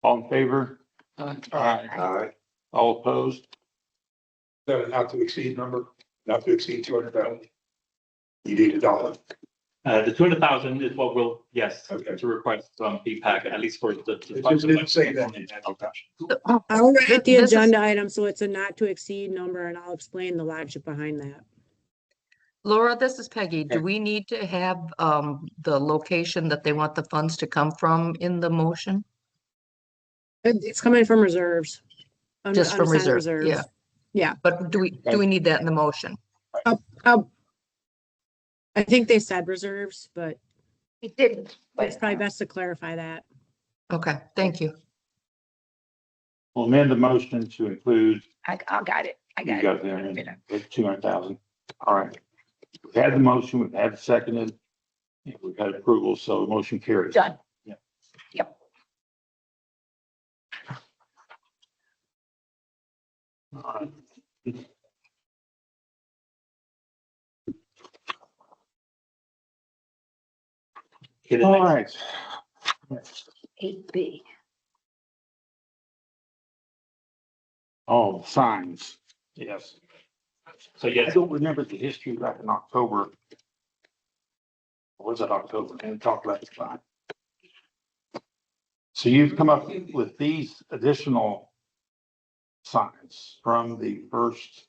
All in favor? Aye. All opposed? Is that a not to exceed number, not to exceed 200,000? You need $1. the 200,000 is what we'll, yes, Okay. to request from P-PAC, at least for the. It just didn't say that. I'll write the This is- agenda item, so it's a not to exceed number, and I'll explain the logic behind that. Laura, this is Peggy. Do we need to have the location that they want the funds to come from in the motion? It's coming from reserves. Just from Unassigned reserve, yeah. reserves. Yeah. But do we need that in the motion? I think they said reserves, but It didn't, it's but probably best to clarify that. Okay, thank you. We'll amend the motion to include, I got it. I you got got it. there, it's 200,000. All right. We've had the motion, we've had it seconded. We've had approval, so the motion carries. Done. Yeah. Yep. All right. Okay, the All next- right. 8B. Oh, signs. Yes. So I yes, don't remember the history back in October. Or was it October? Can we talk about the sign? So you've come up with these additional signs from the first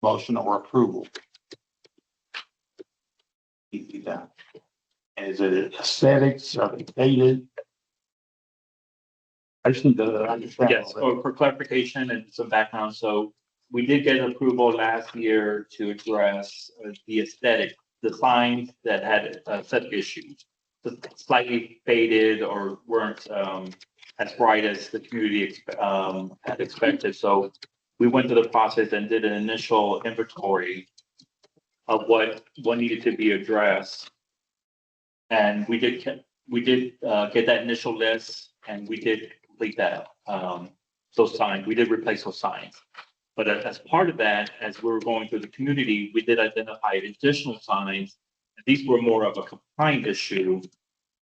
motion or approval. You do that. Is it aesthetics? Are they dated? I just need to understand. yes, for clarification and some background, so we did get approval last year to address the aesthetic, the signs that had aesthetic issues. Slightly faded or weren't as bright as the community had expected. So we went through the process and did an initial inventory of what needed to be addressed. And we did get that initial list, and we did complete that, those signs. We did replace those signs. But as part of that, as we were going through the community, we did identify additional signs. These were more of a compliant issue,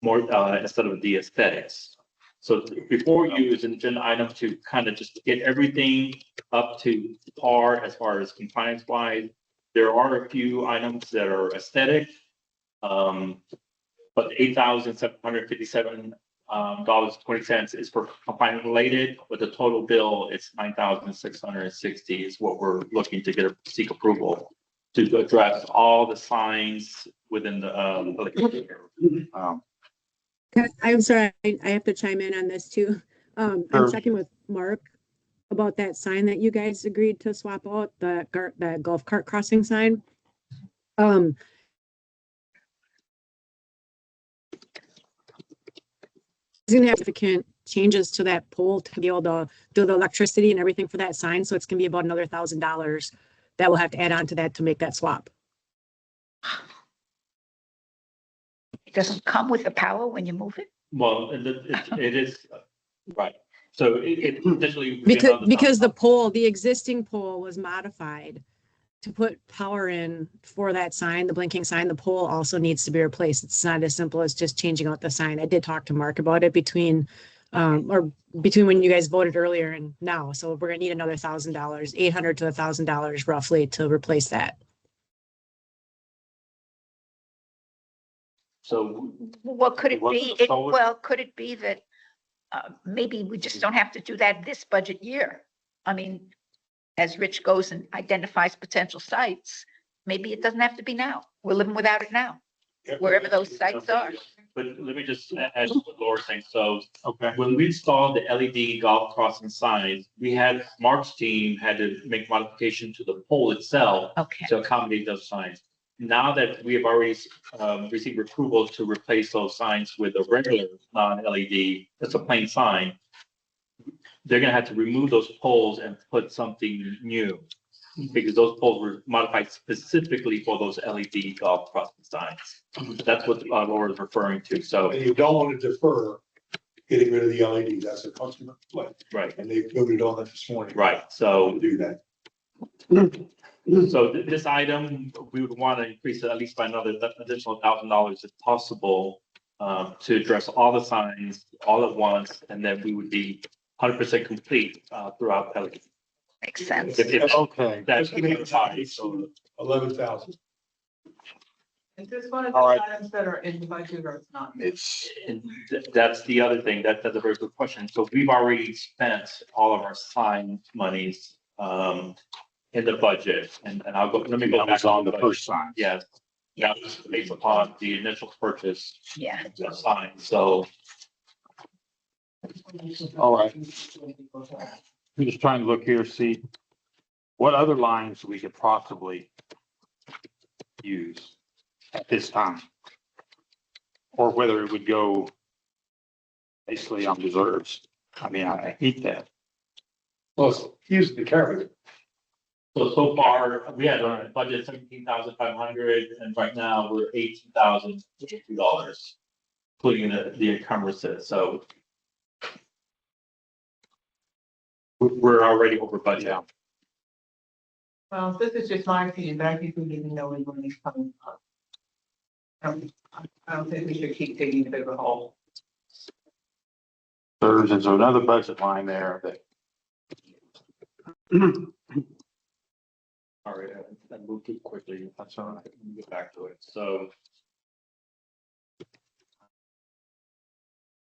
more instead of the aesthetics. So before you is an agenda item to kind of just get everything up to par as far as compliance wise. There are a few items that are aesthetic. But 8,757 $20 is for compliance related, but the total bill is $9,660 is what we're looking to seek approval to address all the signs within the, I'm sorry, I have to chime in on this too. I'm Sure. checking with Mark about that sign that you guys agreed to swap out, the golf cart crossing sign. He's gonna have significant changes to that pole to be able to do the electricity and everything for that sign, so it's gonna be about another $1,000 that we'll have to add on to that to make that swap. It doesn't come with the power when you move it? well, it is, right. So it potentially. would be Because, another because the $1,000. pole, the existing pole was modified to put power in for that sign, the blinking sign. The pole also needs to be replaced. It's not as simple as just changing out the sign. I did talk to Mark about it between when you guys voted earlier and now. So we're gonna need another $1,000, $800 to $1,000 roughly to replace that. So What could it Wasn't be? it solar? Well, could it be that maybe we just don't have to do that this budget year? I mean, as Rich goes and identifies potential sites, maybe it doesn't have to be now. We're living without it now, wherever those sites are. But let me just add to what Laura's saying. So Okay. when we installed the LED golf crossing signs, Mark's team had to make modification to the pole itself Okay, to accommodate those signs. Now that we have already received approval to replace those signs with a regular non-LED, that's a plain sign, they're gonna have to remove those poles and put something new. Because those poles were modified specifically for those LED golf crossing signs. That's what Laura is referring to. So, And you don't want to defer getting rid of the LED. That's a customer play. right, And they voted on it this morning. right. So So do that. So this item, we would want to increase it at least by another additional $1,000 if possible, to address all the signs all at once, and then we would be 100% complete throughout Pelican. makes sense. Okay. That's So 11,000. Is this one of All the right. items that are in the budget or it's not? It's, that's the other thing. That's a very good question. So we've already spent all of our sign monies in the budget, and let me go that back was on the budget. first sign. Yes, that was based upon the initial purchase Yeah. of the sign. So All right. I'm just trying to look here, see what other lines we could possibly use at this time. Or whether it would go basically on reserves. I mean, I hate that. Well, use the carry. So far, we had a budget $17,500, and right now we're $18,052, including the encumbrances. So we're already over budget. Well, this is just my opinion, but I think we need to know when money's coming up. I don't think we should keep digging a bit of a hole. There's another budget line there that. All right, I moved too quickly. That's all right. Let me get back to it. So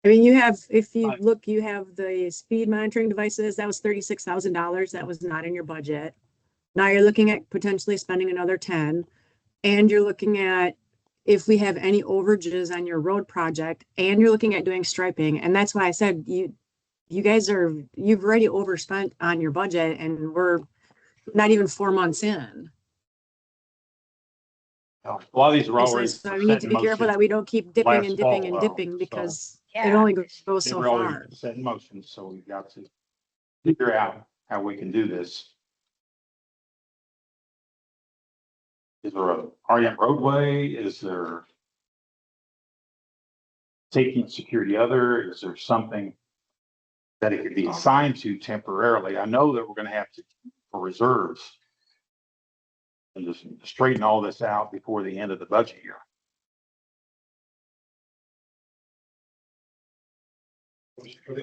I mean, you have, if you look, you have the speed monitoring devices, that was $36,000. That was not in your budget. Now you're looking at potentially spending another 10, and you're looking at if we have any overages on your road project, and you're looking at doing striping. And that's why I said you've already overspent on your budget, and we're not even 4 months in. A lot of these are already. So we need to be careful that we don't keep dipping and dipping and dipping, because it only goes so far. Set in motion, so we've got to figure out how we can do this. Is there a REM roadway? Is there safety and security other? Is there something that it could be assigned to temporarily? I know that we're gonna have to, for reserves, and just straighten all this out before the end of the budget year.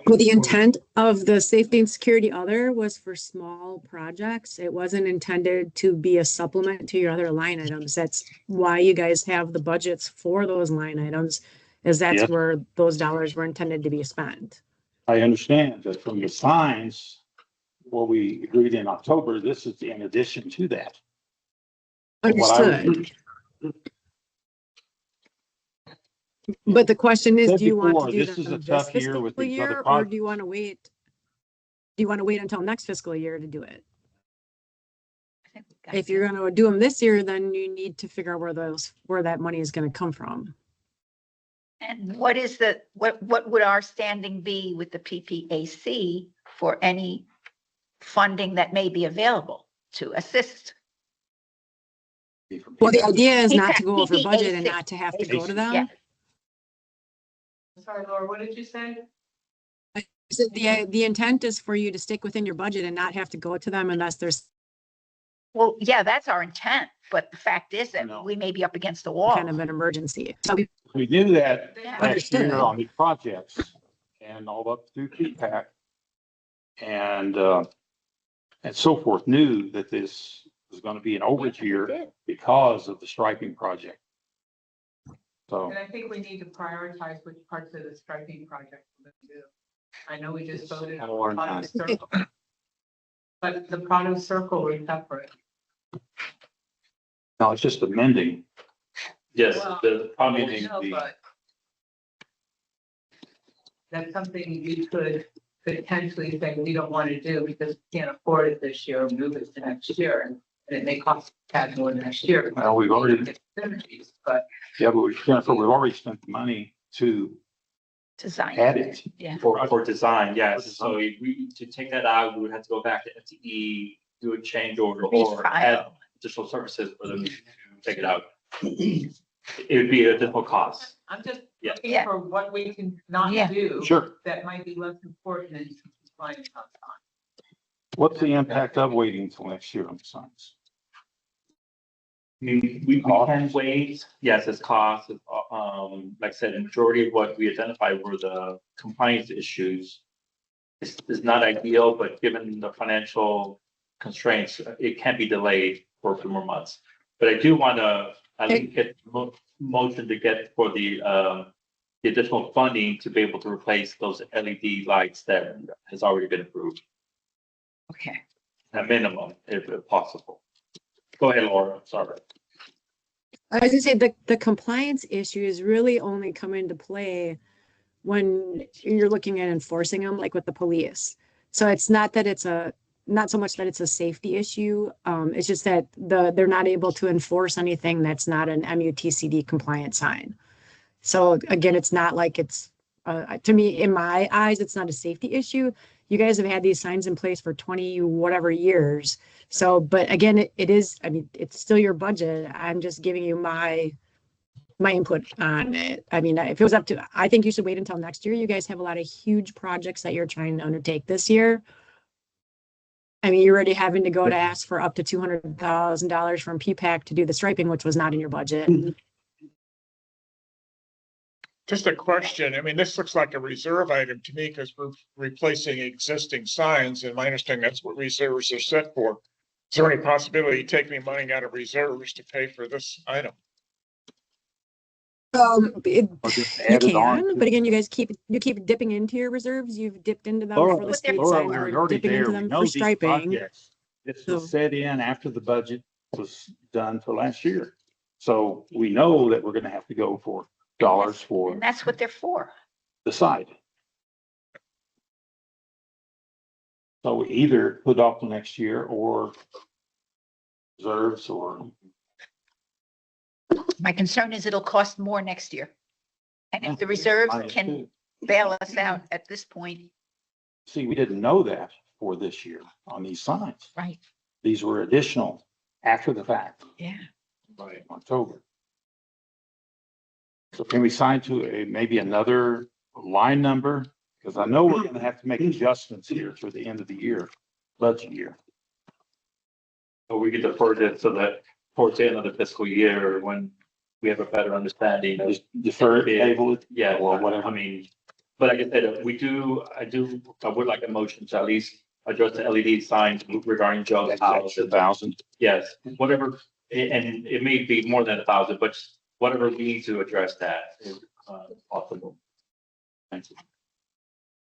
Well, the intent of the safety and security other was for small projects. It wasn't intended to be a supplement to your other line items. That's why you guys have the budgets for those line items. as that's Yes. where those dollars were intended to be spent. I understand that from the signs, what we agreed in October, this is in addition to that. What I was- Understood. But the question is, Said do you want before, to do this is a them this tough year with fiscal these other year, or projects. do you want to wait? Do you want to wait until next fiscal year to do it? If you're going to do them this year, then you need to figure out where that money is going to come from. And what would our standing be with the PPAC for any funding that may be available to assist? Well, the idea is not to PPAC, go over budget and PPAC. not to have to go to Yeah. them. Sorry, Laura, what did you say? So the intent is for you to stick within your budget and not have to go to them unless there's Well, yeah, that's our intent, but the fact is that No. we may be up against the wall. kind of an emergency. So We knew that Yeah. last year Understood. on these projects and all up through PPAC and so forth, knew that this was going to be an overage year did. because of the striping project. So, And I think we need to prioritize which parts of the striping project we're going to do. I know we just voted on Or the Prado not. Circle. But the Prado Circle was separate. no, it's just amending. Yes, Well, the problem I mean, is, No, but that's something you could potentially say we don't want to do because we can't afford it this year, move it to next year, and it may cost tad more next year. Well, we've already, Synergies, but yeah, but we've already spent the money to Design. add it. Yeah. for design, yes. For So if we, to take that out, we would have to go back to FTE, do a change order Refile. or add additional services for them to take it out. It would be a additional cost. I'm just Yeah. looking Yeah. for what we can not Yeah. do Sure. that might be less important than compliance on time. What's the impact of waiting until next year on the signs? I mean, we can wait, yes, it's cost, like I said, the majority of what we identified were the compliance issues. It's not ideal, but given the financial constraints, it can be delayed for a few more months. But I do want to at least get motion to get for the additional funding to be able to replace those LED lights that has already been approved, Okay. at minimum, if possible. Go ahead, Laura, sorry. I was gonna say the compliance issues really only come into play when you're looking at enforcing them, like with the police. So it's not that not so much that it's a safety issue. It's just that they're not able to enforce anything that's not an MUTCD compliant sign. So again, it's not like it's, to me, in my eyes, it's not a safety issue. You guys have had these signs in place for 20 whatever years. So, but again, it is, I mean, it's still your budget. I'm just giving you my input on it. I mean, if it was up to, I think you should wait until next year. You guys have a lot of huge projects that you're trying to undertake this year. I mean, you're already having to go to ask for up to $200,000 from PPAC to do the striping, which was not in your budget. Just a question. I mean, this looks like a reserve item to me because we're replacing existing signs, and my understanding that's what reserves are set for. Is there any possibility you take any money out of reserves to pay for this item? Or just You add it on can, to- but again, you guys keep dipping into your reserves. You've dipped into them Laura, for the But street Laura, sign. we're You're already dipping there. into We them know for these striping. projects. This So- was set in after the budget was done for last year. So we know that we're gonna have to go for dollars for And that's what they're for. the side. So we either put off the next year or reserves or, My concern is it'll cost more next year. And if the reserves Mine can too. bail us out at this point, See, we didn't know that for this year on these signs. right? These were additional after the fact Yeah. by October. So can we sign to maybe another line number? Because I know we're gonna have to make adjustments here for the end of the year, budget year. Or we could defer this so that towards the end of the fiscal year, when we have a better understanding of, Just defer it, table it. yeah, Or whatever. I mean, but like I said, I would like a motion to at least address the LED signs regarding Joe's That's house. extra 1,000. Yes, whatever, and it may be more than 1,000, but whatever we need to address that. possible. Thank you.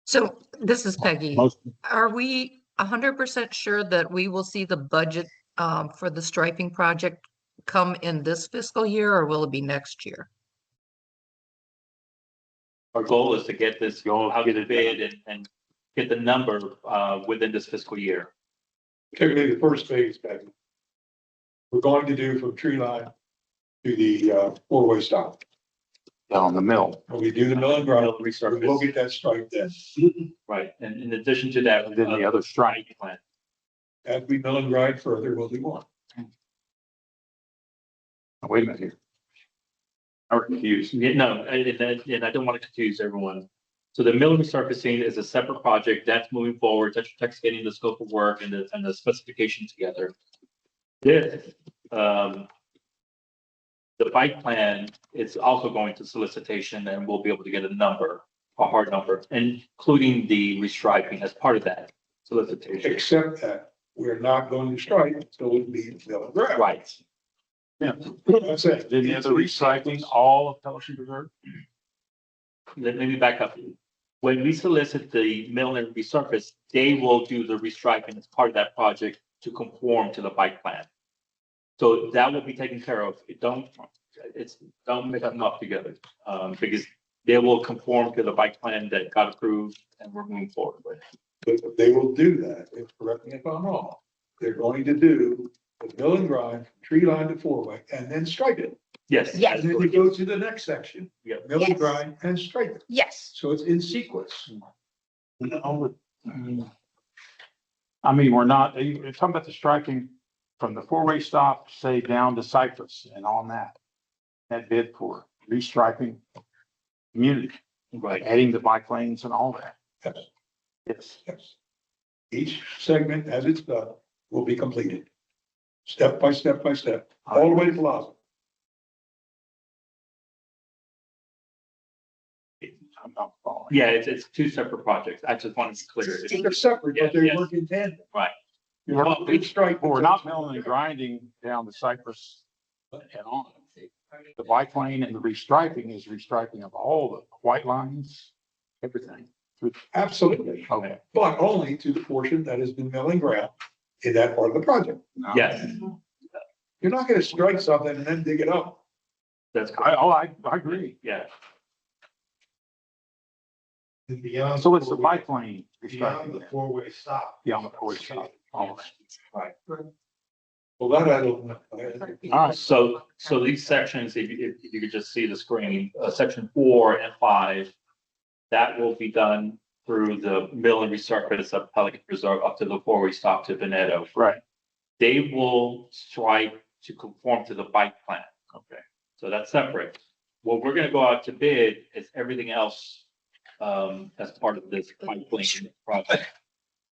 So this is Peggy. Most, Are we 100% sure that we will see the budget for the striping project come in this fiscal year, or will it be next year? Our goal is to get this out to bid and get the number within this fiscal year. Particularly the first phase, Peggy. We're going to do from tree line to the four-way stop. on the mill. When we do the mill and grind, Mill we resurface. will get that stripe then. Right, and in addition to that, And then the other stripe. plan. As we mill and grind further, we'll do more. Wait a minute here. I'm confused. Yeah, no, and I don't want to confuse everyone. So the mill resurfacing is a separate project that's moving forward. Tetra Tech's getting the scope of work and the specification together. This, the bike plan is also going to solicitation, and we'll be able to get a number, a hard number, including the restriping as part of that solicitation. Except that we're not going to stripe, so it be mill and grind. Right. Yeah. That's it. Then the other recycling, all of Pelican Reserve? Let me back up. When we solicit the mill and resurface, they will do the restriping as part of that project to conform to the bike plan. So that will be taken care of. Don't make them up together, because they will conform to the bike plan that got approved and we're moving forward with. But they will do that, if, correct me if I'm wrong, they're going to do the mill and grind, from tree line to four-way, and then stripe it. Yes. Yes. And then you go to the next section, Yeah. mill and Yes. grind and stripe it. Yes, So it's in sequence. No, I mean, we're not, you're talking about the striking from the four-way stop, say down to Cypress and on that bid for restriping community, Right. adding the bike lanes and all that. Yes, Yes. yes. Each segment, as it's done, will be completed. Step by step by step, all the way to Plaza. I'm not following. Yeah, it's two separate projects. I just wanted to clear it. They're separate, but they Yes. work in tandem. Right. You're not big stripe. But we're not milling and grinding down to Cypress and on. The bike lane and the restriping is restriping of all the white lines, everything. Absolutely, Okay. but only to the portion that has been mill and ground in that part of the project. No. Yes, You're not gonna strike something and then dig it up. that's correct. I agree. Yeah. And beyond. So it's the bike lane Beyond the restriping. four-way stop. Yeah, on the four-way stop, all of that. Well, that I don't know. All right. So these sections, if you could just see the screen, section 4 and 5, that will be done through the mill and resurface of Pelican Reserve up to the four-way stop to Veneto. Right. They will stripe to conform to the bike plan. Okay. So that's separate. What we're gonna go out to bid is everything else, as part of this bike lane project.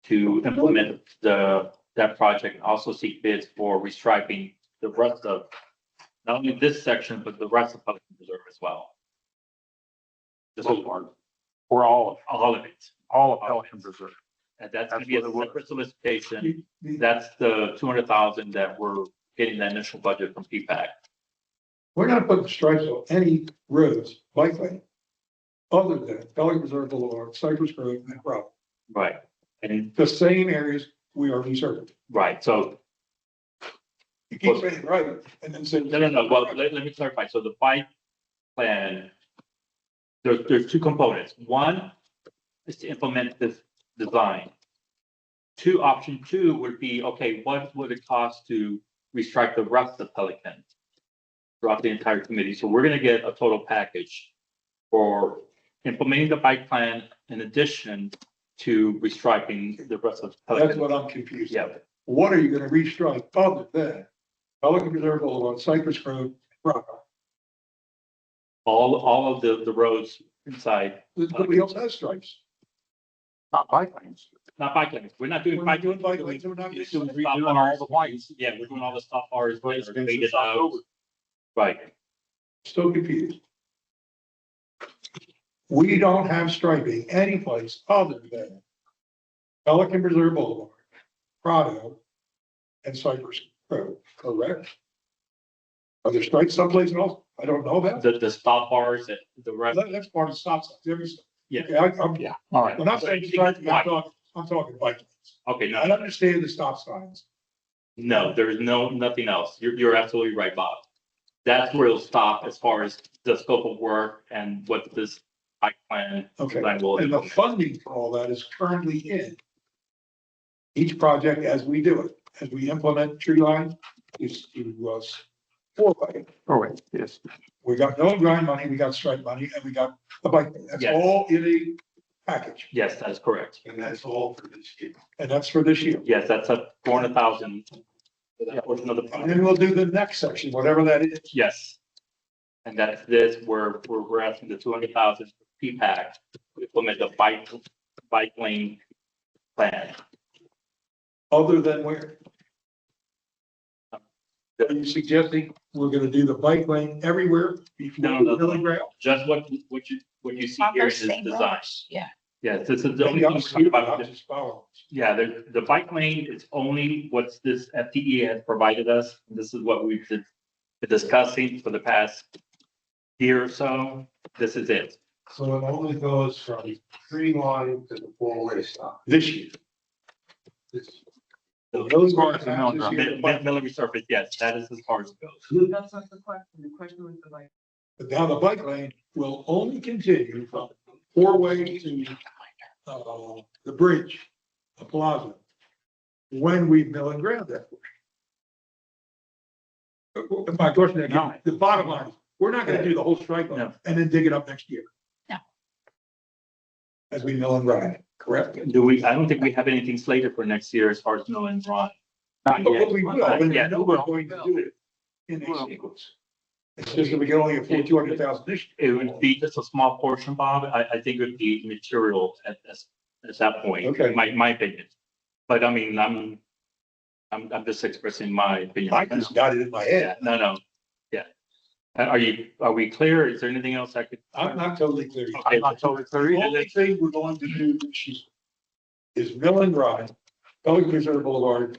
To implement that project, and also seek bids for restriping the rest of, not only this section, but the rest of Pelican Reserve as well. This whole part, We're all all of it. of Pelican Reserve. And that's gonna That's be a what it was. separate solicitation. That's the 200,000 that we're getting the initial budget from PPAC. We're not putting stripes on any roads, bike lane, other than Pelican Reserve Boulevard, Cypress Grove, and Route. Right. And, The same areas we are resurfacing. right, so, You keep saying right, and then say. no, well, let me clarify. So the bike plan, there's two components. One is to implement this design. Option two would be, okay, what would it cost to restrike the rest of Pelican throughout the entire committee? So we're gonna get a total package for implementing the bike plan in addition to restriping the rest of That's Pelican. what I'm confused. Yeah. about. What are you gonna restrike other than Pelican Reserve Boulevard, Cypress Grove, Rock? All of the roads inside, Nobody else has stripes. Not bike lanes. not bike lanes. We're not doing We're bike. not doing bike lanes, we're not We're doing. doing stop Redoing all bars. the whites. Yeah, we're doing all the stop bars. But it's been faded since out. October. Right, Still confused. We don't have striping anyplace other than Pelican Reserve Boulevard, Prado, and Cypress Grove, correct? Are there stripes someplace else? I don't know about. The stop bars, the rest, That's part of the stop signs. yeah, Okay, I'm, Yeah, all right. when I'm saying striping, I'm talking bike lanes. okay, I no, understand the stop signs. no, there's nothing else. You're absolutely right, Bob. That's where it'll stop as far as the scope of work and what this bike plan Okay, design will. and the funding for all that is currently in each project as we do it, as we implement tree line, is to four-way. All right, yes. We got no grind money, we got stripe money, and we got the bike. That's Yes. all in a package, Yes, that's correct. And that's all for this year. and that's for this year. Yes, that's a 400,000 for that portion of the And project. then we'll do the next section, whatever that is. Yes. And that's this, where we're asking the 200,000 for P-PAC to implement the bike lane plan. Other than where? Are you suggesting we're gonna do the bike lane everywhere before No, the no, milling ground? Just what you see On here those is same design. roads, yeah. Yes, this is the only Maybe thing I'm we talk stupid, about. I'm just following. Yeah, the bike lane is only what's this FTE has provided us. This is what we've been discussing for the past year or so. This is it. So it only goes from tree line to the four-way stop. This year. This- Those far as the milling this ground. year, Mill resurface, yes, that is as far as it goes. That's not the question. The question was the like. But now the bike lane will only continue from four-way to the bridge, the plaza, when we mill and ground that. My question No. again, the bottom line, is, we're not gonna do the whole strike line No. and then dig it up next year. No. As we mill and grind, correct? I don't think we have anything slated for next year as far as mill and grind. Not But yet. we will, and Yeah, we know we're going to do it in a sequence. It's just that we can only afford 200,000 this year. It would be just a small portion, Bob. I think it would be material at that point. Okay. My opinion. But I mean, I'm just expressing my opinion. I just got it in my Yeah, head. no, yeah. Are we clear? Is there anything else I could? I'm not totally clear. I'm not totally clear The either. only thing we're going to do this year is mill and grind, Pelican Reserve Boulevard,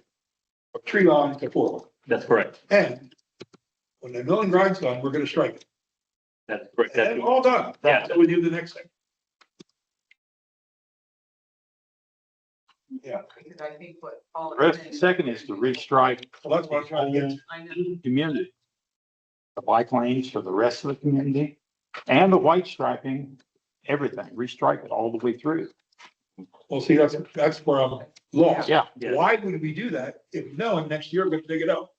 from tree line to four. That's correct. And when the mill and grind's done, we're gonna strike it. That's correct. And then all done. Yeah. So we do the next thing. Yeah, Because I think what Paul. The rest, second is to restrike well, that's what I'm trying to get to. I know. the community. The bike lanes for the rest of the community and the white striping, everything, restripe it all the way through. Well, see, that's where I'm lost. Yeah. Yeah. Why would we do that if knowing next year we're gonna dig it up?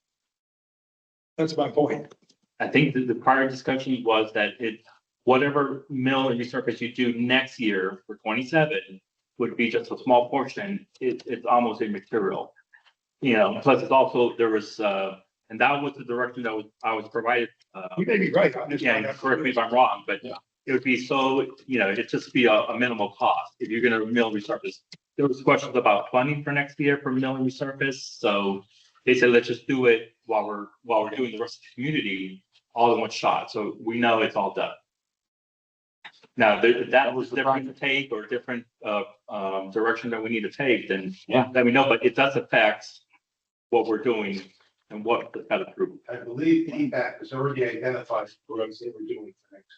That's my point. I think the prior discussion was that whatever mill and resurface you do next year for 27 would be just a small portion. It's almost immaterial. You know, plus it's also, there was, and that was the direction that I was provided. You may be right. I'm just. Yeah, correct me if I'm wrong, but Yeah. it would be so, it'd just be a minimal cost if you're gonna mill and resurface. There was questions about funding for next year for mill and resurface, so they said, let's just do it while we're doing the rest of the community all in one shot, so we know it's all done. Now, that was different to take or different direction that we need to take, then Yeah. let me know, but it does affect what we're doing and what got approved. I believe P-PAC has already identified what I'm saying we're doing for next.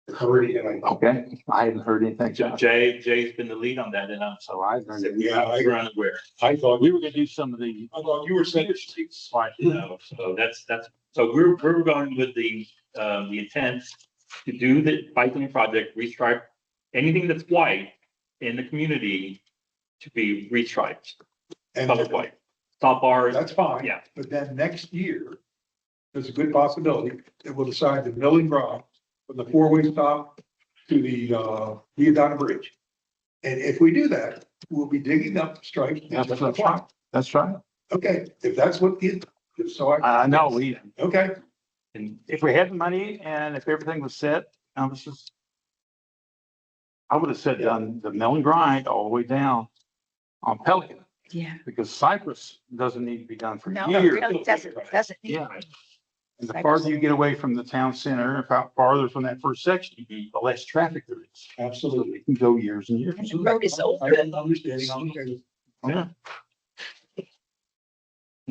It's already, and I, Okay, I haven't heard anything. Jay's been the lead on that, and I'm So I've heard it. Yeah, we're unaware. I thought, We were gonna do some of the. I thought you were saying. So so we're going with the intent to do the bike lane project, restripe anything that's white in the community to be restriped, And color white. Stop bars, that's fine. yeah. But then next year, there's a good possibility that we'll decide to mill and grind from the four-way stop to the Viadana Bridge. And if we do that, we'll be digging up stripes. Yeah, that's right. That's right. Okay, if that's what it, so I know, okay, And if we had the money and if everything was set, I would have said done the mill and grind all the way down on Pelican, Yeah. because Cypress doesn't need to be done for No, it years. really doesn't. Yeah. And the farther you get away from the town center, about farther from that first section, the less traffic there is. absolutely. It can go years and years. And the road is I open. understanding. I'm okay. Yeah.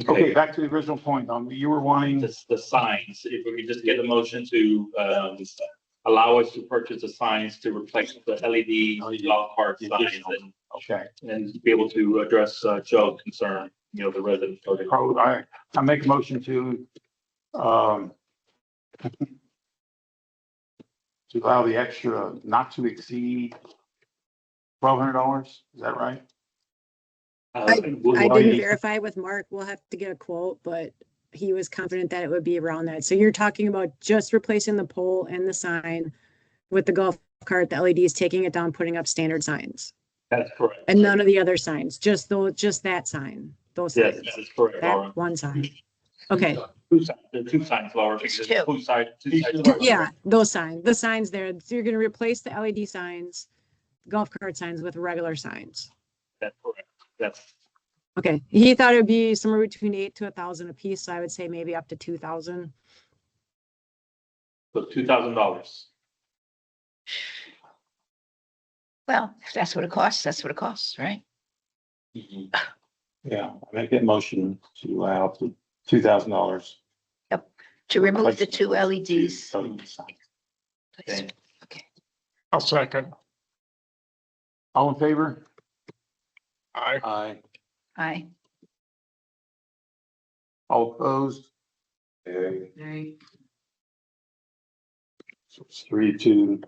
Okay, back to the original point. You were wanting, The signs, if we could just get a motion to, allow us to purchase the signs to replace the LED golf cart signs okay. and be able to address, Joe's concern, the residents. I make a motion to, to allow the extra not to exceed $1,200. Is that right? I didn't verify with Mark. We'll have to get a quote, but he was confident that it would be around that. So you're talking about just replacing the pole and the sign with the golf cart, the LEDs, taking it down, putting up standard signs. That's correct. And none of the other signs, just that sign, those Yes, signs, that is correct, Laura. that one sign. Okay, The two signs, Laura. It's because two. two sides. yeah, those signs, the signs there. So you're gonna replace the LED signs, golf cart signs with regular signs. That's correct. That's, Okay, he thought it would be somewhere between 8 to 1,000 a piece, so I would say maybe up to 2,000. so $2,000. Well, if that's what it costs, that's what it costs, right? Yeah, I make that motion to allow up to $2,000. To remove the two LEDs. Okay. Okay. I'll second. All in favor? Aye. Aye. Aye. All opposed? So it's 3-2.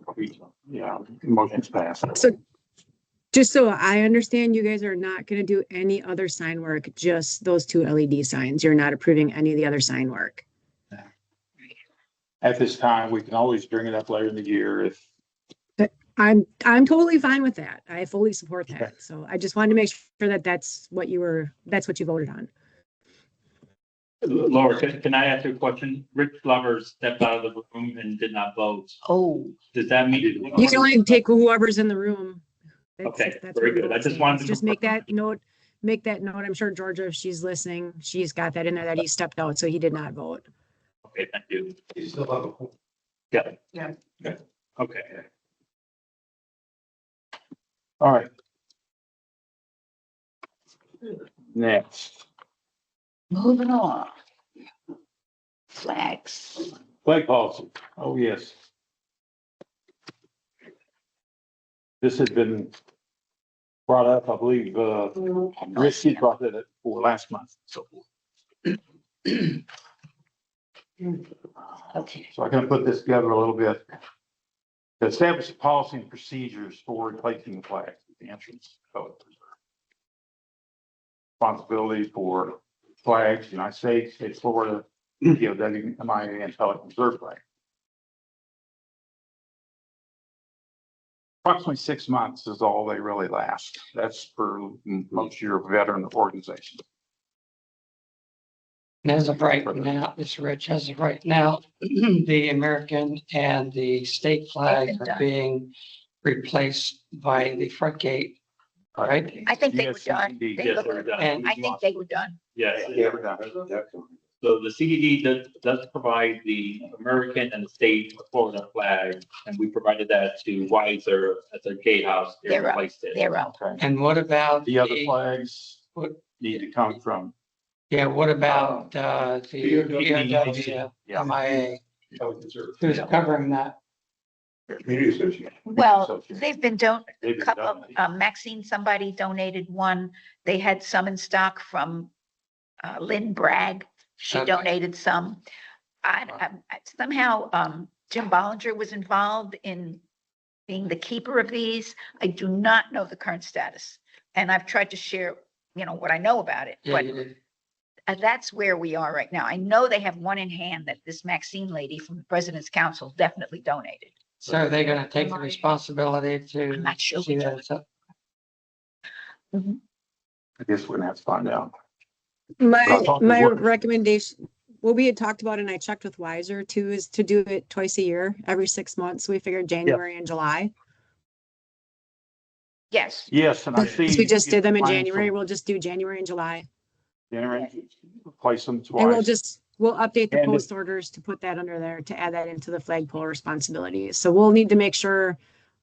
Yeah, motion's passed. So just so I understand, you guys are not gonna do any other sign work, just those two LED signs. You're not approving any of the other sign work. At this time, we can always bring it up later in the year if, I'm totally fine with that. I fully support that. So I just wanted to make sure that that's what you voted on. Laura, can I ask you a question? Rick Glover stepped out of the room and did not vote. Oh, Does that mean? You can only take whoever's in the room. Okay, That's very what good. the I vote just says. wanted to Just make that note. I'm sure Georgia, if she's listening, she's got that in there that he stepped out, so he did not vote. Okay, thank you. You still have a. Yeah. Yeah. Okay. all right. Next, moving on. Flags. flag policy. Oh, yes. This has been brought up, I believe, Richie brought it up for last month. So Okay. I can put this together a little bit. To establish a policy and procedures for replacing the flags at the entrance code. Responsibility for flags, United States, State of Florida, DOW, MIA, and Pelican Reserve flag. Approximately 6 months is all they really last. That's for most of your veteran organizations. And as of right now, this Rich, as of right now, the American and the state flag are being replaced by the front gate, right? I think they were done. Yes, They Yes, look- they're done. And- I think they were done. Yes. Yeah, we're done. So the CDD does provide the American and the state of Florida flag, and we provided that to Weiser at their gatehouse. They They're up. replaced it. They're up. Okay. And what about The other flags What- need to come from, yeah, what about the Yeah. MIA? Who's covering that? Community association. Well, Association. they've been they've been couple, done. Maxine, somebody donated one. They had some in stock from Lynn Bragg. She Okay. donated some. Somehow, Jim Bollinger was involved in being the keeper of these. I do not know the current status. And I've tried to share, what I know about it, Yeah, but you did. that's where we are right now. I know they have one in hand that this Maxine lady from the President's Council definitely donated. So are they gonna take the responsibility to I'm not sure see which that it's up? I guess we're gonna have to find out. My I'll talk to work. recommendation, what we had talked about and I checked with Weiser too, is to do it twice a year, every 6 months. We figured January and July. Yes, Yes, and I see. Since we just did them in Find January, some we'll just do January and July. January, replace them And we'll twice. we'll update the And post orders to put that under there, to add that into the flagpole responsibilities. So we'll need to make sure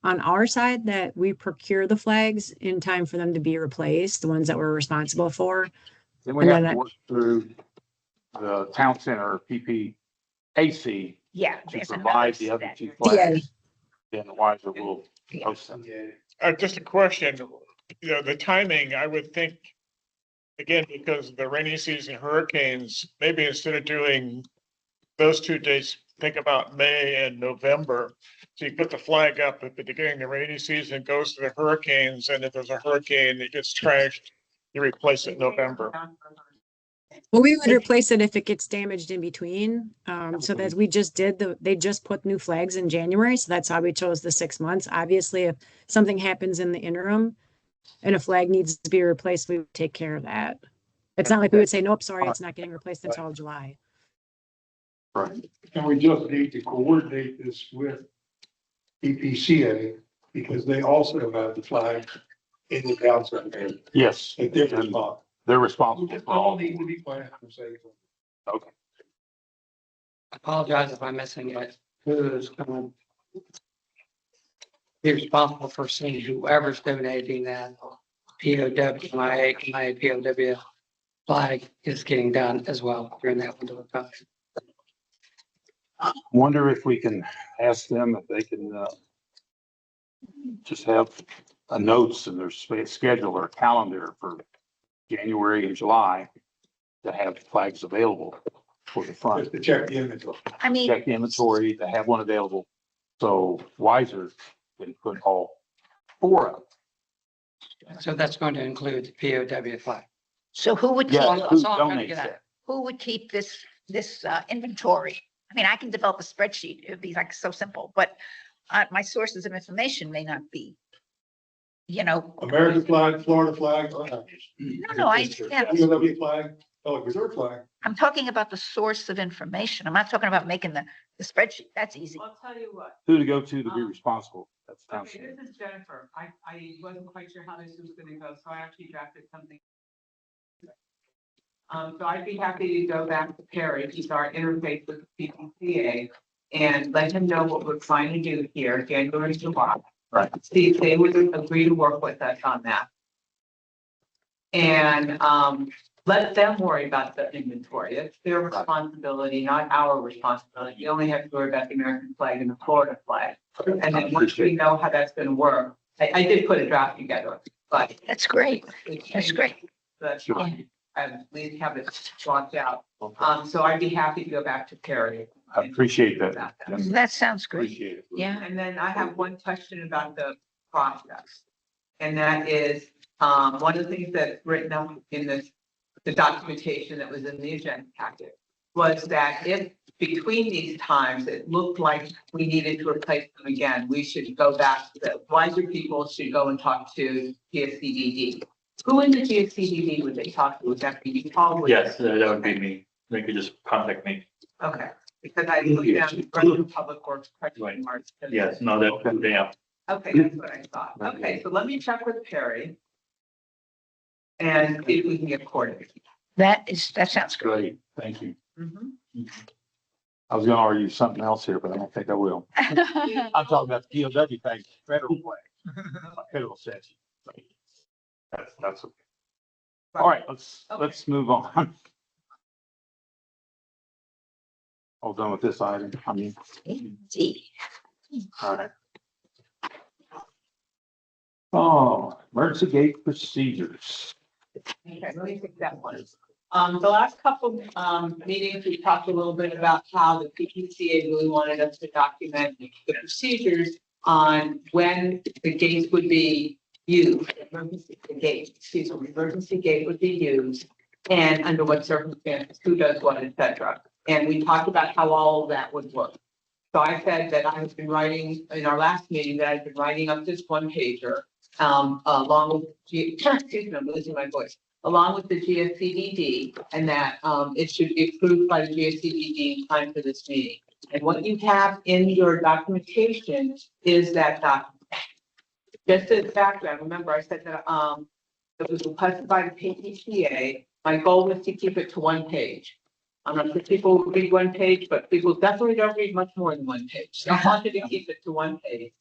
on our side that we procure the flags in time for them to be replaced, the ones that we're responsible for. Then we And have then to work through the town center PPAC Yeah. to there's provide the another other two step. flags. Then the Wiser will post them. Just a question, the timing, I would think, again, because of the rainy season hurricanes, maybe instead of doing those 2 days, think about May and November. So you put the flag up at the beginning of the rainy season, goes to the hurricanes, and if there's a hurricane that gets trashed, you replace it in November. Well, we would replace it if it gets damaged in between. So that we just they just put new flags in January. So that's how we chose the 6 months. Obviously, if something happens in the interim and a flag needs to be replaced, we would take care of that. It's not like we would say, nope, sorry, it's not getting replaced until July. Right. And we just need to coordinate this with EPCA because they also have the flag in the town center. Yes, And they're responsible. they're responsible for all. All need to be planned for safety. Okay. Apologize if I'm missing it. Who's going to be responsible for seeing whoever's donating that POW, my POW flag is getting done as well during that window of time. Wonder if we can ask them if they can just have a notes in their schedule or calendar for January and July to have flags available for the front. Just to check the inventory. I mean, Check the inventory to have one available. So Wiser can put all 4 up. So that's going to include the POW flag. so who would keep, Yeah, who That's all I'm trying to donates get at. that? who would keep this inventory? I mean, I can develop a spreadsheet. It would be like so simple, but my sources of information may not be, American flag, Florida flag. No, I understand. POW flag, Pelican Reserve flag. I'm talking about the source of information. I'm not talking about making the spreadsheet. That's easy. I'll tell you what. Who to go to be responsible. That's town Okay, center. this is Jennifer. I wasn't quite sure how this was gonna go, so I actually drafted something. So I'd be happy to go back to Perry, he's our interface with the PPCA, and let him know what we're trying to do here, January, July. Right. See if they would agree to work with us on that. And, let them worry about the inventory. It's their responsibility, not our responsibility. You only have to worry about the American flag and the Florida flag. And then once we know how that's gonna work, I did put a draft together, but. That's great. That's great. But at least have it blocked out. So I'd be happy to go back to Perry. I appreciate that. About that. Jennifer. That sounds great. Appreciate it. Yeah. And then I have one question about the process. And that is, one of the things that's written up in the documentation that was in the agenda packet was that if between these times, it looked like we needed to replace them again, we should go back, the wiser people should go and talk to GSCDD. Who in the GSCDD would they talk to? Would that be you, Paul? Yes, that would be me. They could just contact me. Okay, because I looked down Director of Public Works, question marks. Yes, no, that, they have. Okay, that's what I thought. Okay, so let me check with Perry. And see if we can get coordinated. That sounds great. Great, thank you. Mhm. I was gonna argue something else here, but I don't think I will. I'm talking about the POW flag, federal flag, federal statute. That's okay. All right, let's move on. All done with this item, I mean, Indeed. all right. Oh, emergency gate procedures. Okay, let me take that one. The last couple, meetings, we talked a little bit about how the PPCA really wanted us to document the procedures on when the gates would be used, emergency gate would be used, and under what circumstances, who does what, et cetera. And we talked about how all of that would work. So I said that I have been writing, in our last meeting, that I've been writing up this one pager, along with, excuse me, I'm losing my voice, along with the GSCDD, and that, it should be approved by the GSCDD in time for this meeting. And what you have in your documentation is that document. Just as background, remember I said that, it was requested by the PPCA. My goal was to keep it to one page. I'm not sure people read one page, but people definitely don't read much more than one page. So I wanted to keep it to one page.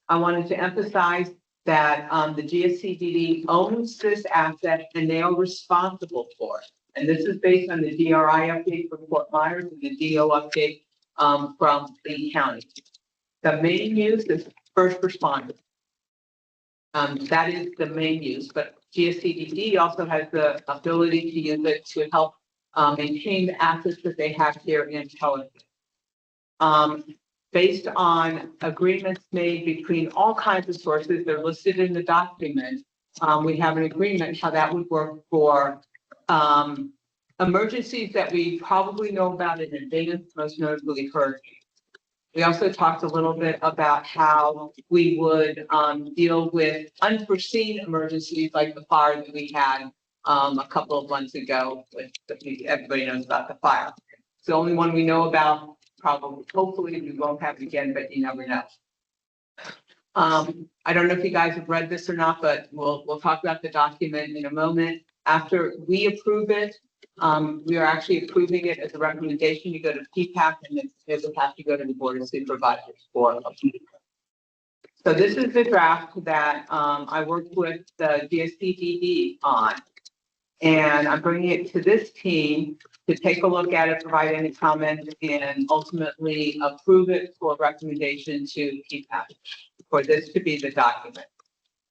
I wanted to emphasize that the GSCDD owns this asset and they are responsible for it. And this is based on the DRI update from Fort Myers and the DO update from Lee County. The main use is first responders. That is the main use, but GSCDD also has the ability to use it to help maintain the assets that they have here in Pelican. Based on agreements made between all kinds of sources, they're listed in the document. We have an agreement how that would work for emergencies that we probably know about in advance, most notably hurricanes. We also talked a little bit about how we would deal with unforeseen emergencies like the fire that we had a couple of months ago. Everybody knows about the fire. It's the only one we know about. Probably, hopefully, we won't have it again, but you never know. I don't know if you guys have read this or not, but we'll talk about the document in a moment. After we approve it, we are actually approving it as a recommendation to go to PPAC, and then it will have to go to the Board of Supervisors for approval. So this is the draft that I worked with the DSCDD on. And I'm bringing it to this team to take a look at it, provide any comments, and ultimately approve it for recommendation to PPAC for this to be the document.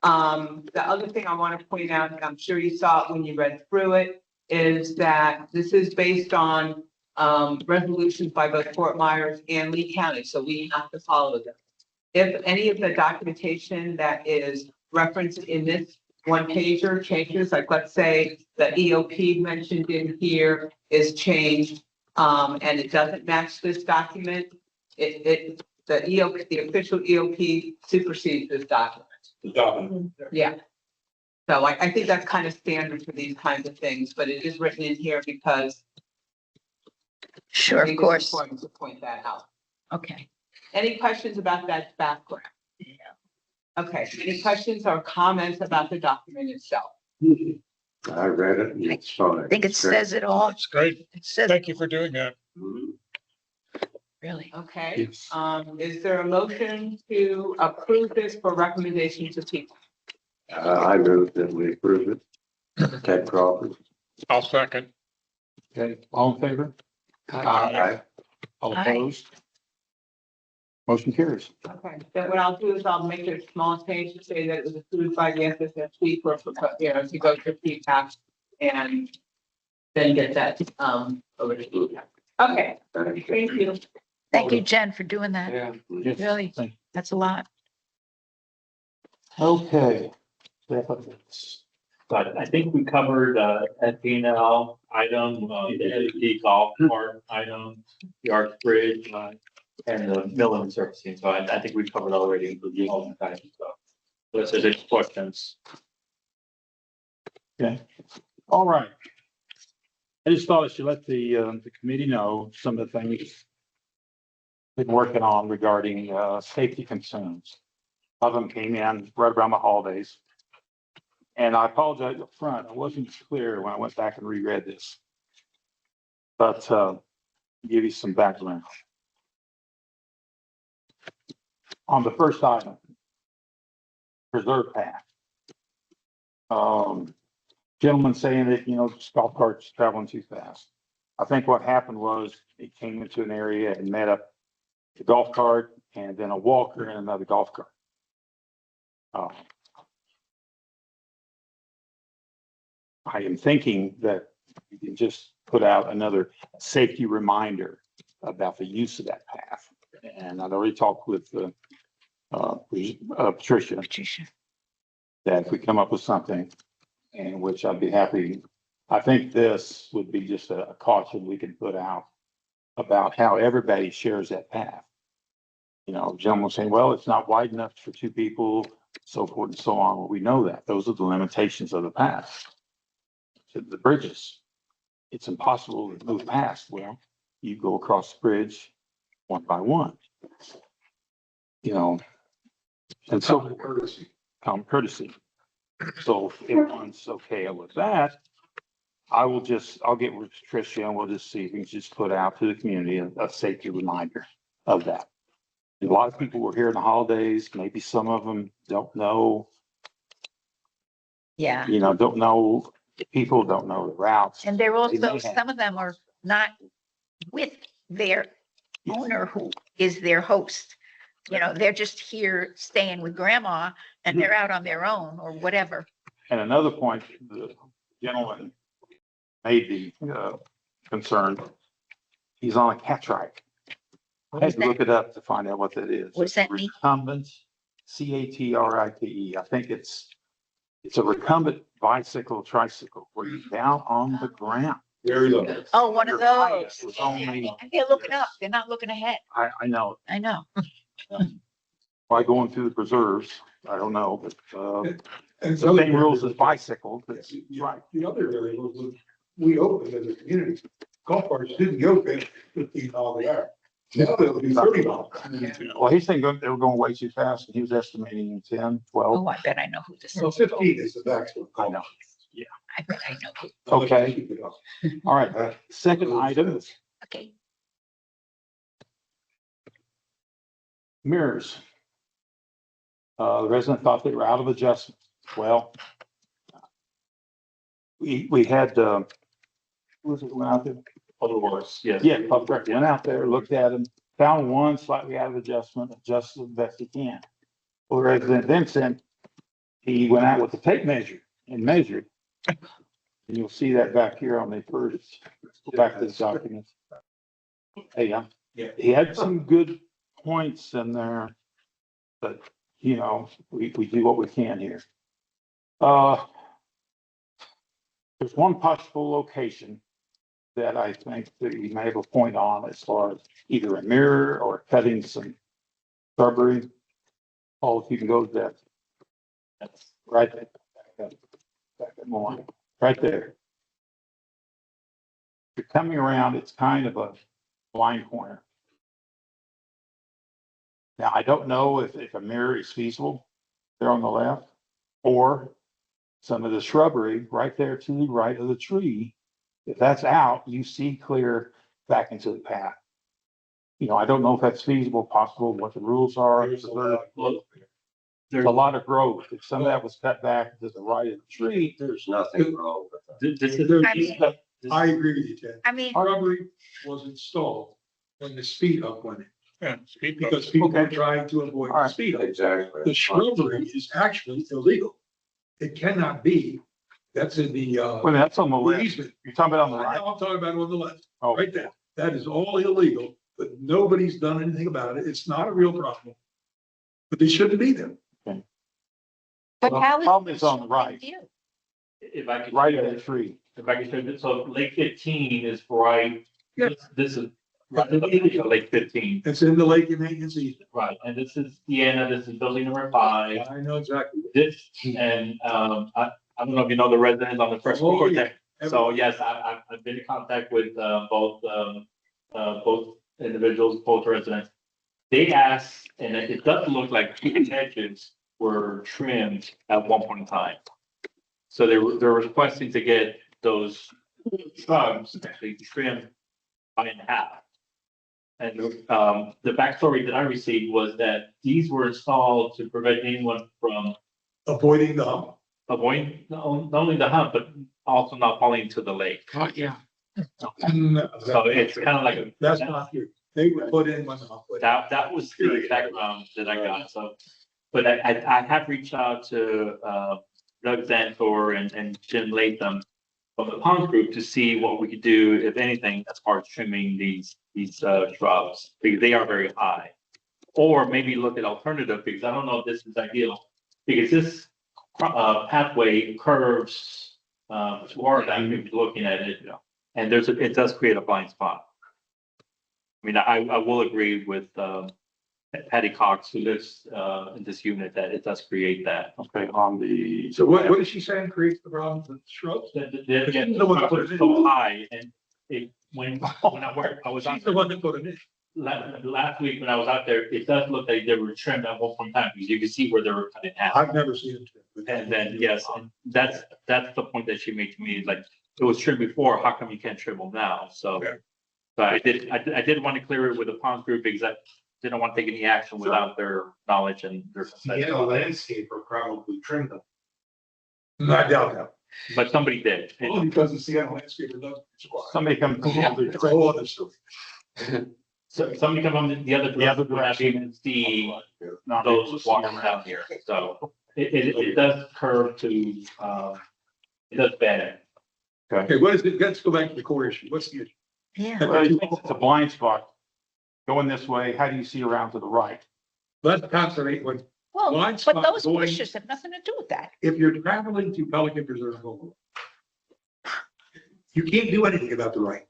The other thing I want to point out, and I'm sure you saw it when you read through it, is that this is based on resolutions by both Fort Myers and Lee County, so we have to follow them. If any of the documentation that is referenced in this one pager changes, like let's say the EOP mentioned in here is changed, and it doesn't match this document, the official EOP supersedes this document. Yeah. So I think that's kind of standard for these kinds of things, but it is written in here because Sure, I of think it's course. important to point that out. Okay. Any questions about that background? Okay, any questions or comments about the document itself? I read it and it's fine. I think it says it all. It's great. It says, Thank you for doing that. really. Okay, Yes. is there a motion to approve this for recommendation to people? I move that we approve it. Ted Crawford. I'll second. Okay, all in favor? Aye. All Aye. opposed? Motion carries. Okay, then what I'll do is I'll make a small change to say that it was approved by the SSFC for, to go to PPAC and then get that, over to PPAC. Okay, thank you. Thank you, Jen, for doing that. Yeah. Yes, Really, thank you. that's a lot. Okay. But I think we covered, FPL item, the LED golf cart item, the Arch Bridge, and the mill and surfacing. So I think we covered already the all the time. So unless there's any questions. Okay, all right. I just thought I should let the committee know some of the things we've been working on regarding safety concerns. A lot of them came in right around the holidays. And I apologize up front, I wasn't clear when I went back and reread this. But give you some background. On the first item, preserve path. Gentleman saying that, golf carts traveling too fast. I think what happened was it came into an area and met up the golf cart and then a walker and another golf cart. I am thinking that you can just put out another safety reminder about the use of that path. And I'd already talked with Patricia, that if we come up with something, and which I'd be happy, I think this would be just a caution we can put out about how everybody shares that path. Gentlemen saying, well, it's not wide enough for two people, so forth and so on. Well, we know that. Those are the limitations of the path. So the bridges, it's impossible to move past. Well, you go across the bridge one by one. And so common courtesy. So if one's okay with that, I'll get with Patricia and we'll just see if we can just put out to the community a safety reminder of that. And a lot of people were here in the holidays. Maybe some of them don't know. Yeah. Don't know people don't know the routes. And they're They also, may have- some of them are not with their owner who is their host. You know, they're just here staying with grandma and they're out on their own or whatever. And another point, the gentleman made the concern, he's on a catch-right. I had to look it up to find out what that is. What does that mean? Recumbent, CATRITE. I think it's a recumbent bicycle, tricycle, where you're down on the ground. Very low. Oh, one of those. It's only, And they're looking up. They're not looking ahead. I know, I know. by going through the preserves, I don't know, but, And the same rules as bicycle, but, right. The other area was, we opened as a community, golf carts didn't go past 15 miles an hour. Now they'll be 30 miles. Well, he's thinking they were going way too fast, and he was estimating 10, 12. Oh, I bet I know who this So is. 15 is the maximum. I know. I bet I know who. Okay. All right, second item, Okay. mirrors. The resident thought they were out of adjustment. Well, we had, who was it, went out there? Public Works, yes. Yeah, Public Works went out there, looked at them, found one slightly out of adjustment, adjusted the best he can. Well, the resident then said, he went out with the tape measure and measured. And you'll see that back here on the first, go back to the documents. Hey, he had some good points in there, but, you know, we do what we can here. There's one possible location that I think that you may have a point on as far as either a mirror or cutting some shrubbery. Oh, if you can go to that. That's right there. Back up more. Right there. You're coming around, it's kind of a blind corner. Now, I don't know if a mirror is feasible there on the left, or some of the shrubbery right there to the right of the tree. If that's out, you see clear back into the path. You know, I don't know if that's feasible, possible, what the rules are. There's a lot of growth there. There's a lot of growth. If some of that was cut back to the right of the tree, There's nothing wrong with that. This is, I mean, I agree with you, Ted. I mean, Shrubbery was installed when the speed up went in, Yeah, speed bumps. because people were Okay. trying to avoid All the right. speed up. Exactly. The shrubbery is actually illegal. It cannot be, that's in the, well, that's on the the left. easement. You're talking about on the I right? know, I'm talking about on the left, Oh, right there. That is all illegal, but nobody's done anything about it. It's not a real problem. But they shouldn't be there. but Well, how is? problem is on the it right. view? if I could. Right of the tree. If I could show this, so Lake 15 is right, this is, Lake 15, It's in the lake and maintenance easement. right, and this is Sienna, this is building number 5. I know exactly. This, and, I don't know if you know the residents on the first Oh, floor yeah. there. So yes, I've been in contact with, both individuals, both residents. They asked, and it does look like the hedges were trimmed at one point in time. So they're requesting to get those shrubs actually trimmed by in half. And, the backstory that I received was that these were installed to prevent anyone from Avoiding the hump. avoiding not only the hump, but also not falling into the lake. Oh, yeah. No, So it's kind of like a. That's not true. They were put in when the hump went. That was the background that I got, so, but I have reached out to, Doug Zantor and Jim Latham from the Pond Group to see what we could do, if anything, as far as trimming these shrubs, because they are very high. Or maybe look at alternative, because I don't know if this is ideal, because this, pathway curves, toward, I'm looking at it, and it does create a blind spot. I mean, I will agree with, Patty Cox, who lives, in this unit, that it does create that. Okay, on the. So what is she saying creates the problem with shrubs? Again, the one that put it it's in. so high, and when I worked, I was out She's the one that put it in. last week when I was out there, it does look like they were trimmed at one point in time, because you can see where they were cut in half. I've never seen it. And then, yes, and that's the point that she made to me, like, it was trimmed before, how come you can't trim them now? So, Yeah. but I did want to clear it with the Pond Group, because I didn't want to take any action without their knowledge and their. Sienna landscaper probably trimmed them. I doubt that. but somebody did. Only because the Seattle landscaper doesn't. Somebody come from the other That's a whole other story. So somebody come from the other direction, we're not even see Not those walking down here, so it does curve to, it does bend. Okay, what is it? Let's go back to the core issue. What's the issue? Yeah. Well, he thinks it's a blind spot. Going this way, how do you see around to the right? Let's concentrate when, Well, blind but spot those going- bushes have nothing to do with that. if you're traveling to Pelican Preserve Boulevard, you can't do anything about the right.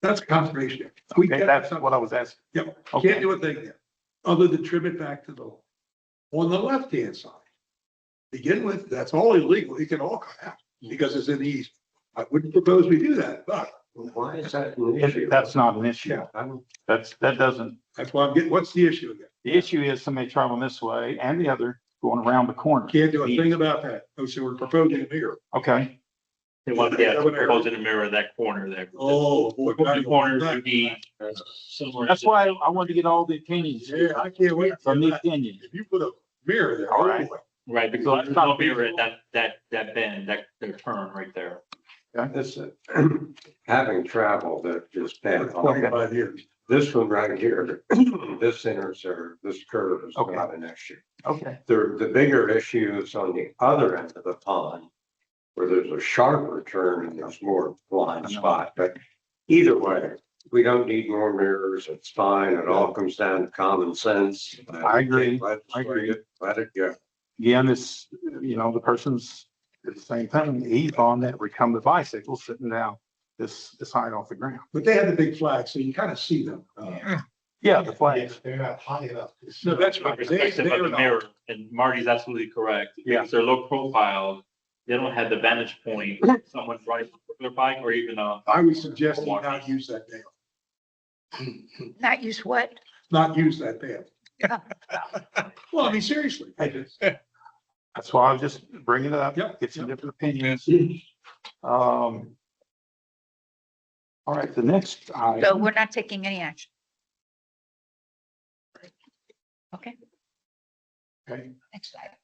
That's conservation. area. We Okay, get that's that. what I was asking. Yep, Okay. can't do a thing there, other than trim it back to the, on the left-hand side. Begin with, that's all illegal, it can all come out, because it's in the east. I wouldn't propose we do that, but Why is that an issue? That's not an issue. Yeah. That doesn't, that's why I'm getting, what's the issue again? the issue is somebody traveling this way and the other going around the corner. Can't do a thing about that, oh, so we're proposing a mirror. Okay, They want, yeah, to propose in the mirror, that corner there. Oh, boy. The corner would be similar. that's why I wanted to get all the opinions Yeah, I can't wait. from the opinion. If you put a mirror there. All right. oh, boy. Right, because So there's it's not no mirror at that bend, that turn right there. This, having traveled that just For passed, 25 years. this one right here, this this curve is Okay. not an issue. Okay, The bigger issue is on the other end of the pond, where there's a sharper turn and there's more blind spot, but either way, we don't need more mirrors, it's fine, it all comes down to common sense. I agree. I agree. Let it go. again, this, the person's did the same thing. He's on that recumbent bicycle sitting down this height off the ground. But they have the big flag, so you kind of see them. Yeah, the flags. They're not high enough. No, that's From right. They, perspective of they're the not. mirror, and Marty's absolutely correct, Yeah. because they're low profile, they don't have the vantage point, someone riding a particular bike or even I would suggest you not use that path. Not use what? Not use that path. Well, I mean, seriously. That's why I was just bringing it up. Yep, Get some yep. different opinions. All right, the next So item. we're not taking any action. Okay, Okay, next item.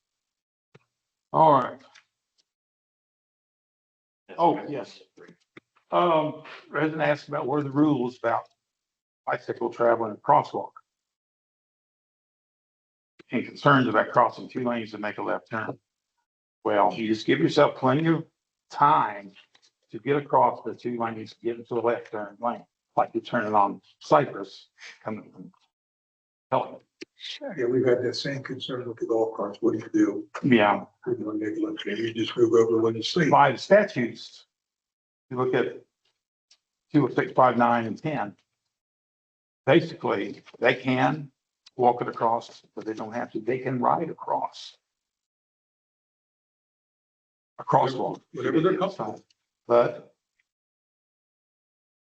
all right. Oh, yes. Resident asked about where the rules about bicycle traveling and crosswalk. And concerns about crossing two lanes to make a left turn. Well, you just give yourself plenty of time to get across the two lanes, get into the left turn lane, like you're turning on Cypress coming from Pelican. Sure. Yeah, we've had that same concern with the golf carts. What do you do? Yeah, You just move over when you sleep. by the statutes, you look at 20659 and 10. Basically, they can walk it across, but they don't have to. They can ride across. A crosswalk. Whatever they're comfortable with. But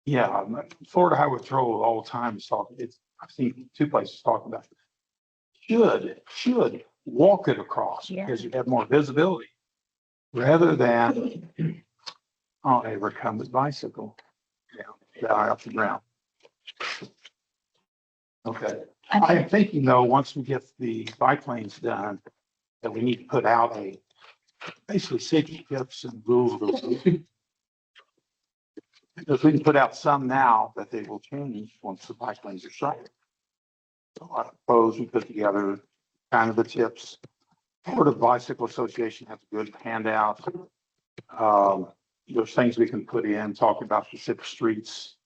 yeah, Florida Highway Patrol all the time is talking, I've seen two places talking about it. Should walk it across Yeah. because you have more visibility rather than on a recumbent bicycle. Yeah, down off the ground. Okay, I am thinking though, once we get the bike lanes done, that we need to put out basically safety tips and rules. Because we can put out some now that they will change once the bike lanes are striped. So I suppose we put together kind of the tips. Florida Bicycle Association has a good handout. There's things we can put in, talking about specific streets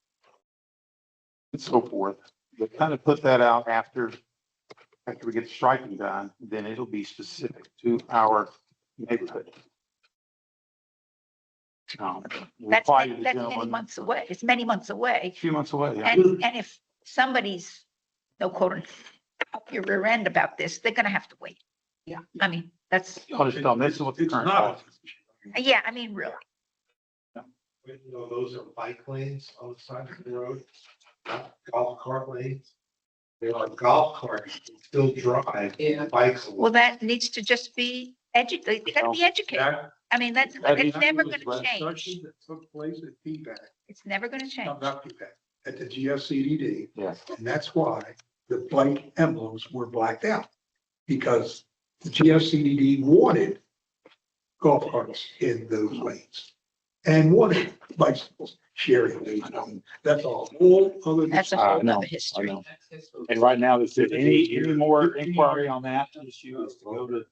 and so forth. But kind of put that out after we get the striping done, then it'll be specific to our neighborhood. We'll That's, apply to the that's many gentleman- months away. It's many months away. A few months away, yeah. And if somebody's, no quote, up your rear end about this, they're gonna have to wait. Yeah. I mean, that's, I'll just tell them this is what the It's current. not. policy yeah, I mean, really. Those are bike lanes on the side of the road, not golf cart lanes. They're like golf carts, you can still drive Yeah. bikes. Well, that needs to just be educated. They gotta be educated. That- I mean, that's, that it's is- never was gonna a change. discussion that took place at PPAC, It's never gonna change. no, not PPAC, at the GSCDD. Yes. And that's why the bike emblems were blacked out. Because the GSCDD wanted golf carts in those lanes. And one bicycles sharing those lanes. That's a whole other. That's a I whole know, other history. I know. And right now, if there's any more inquiry on that issue, is to go to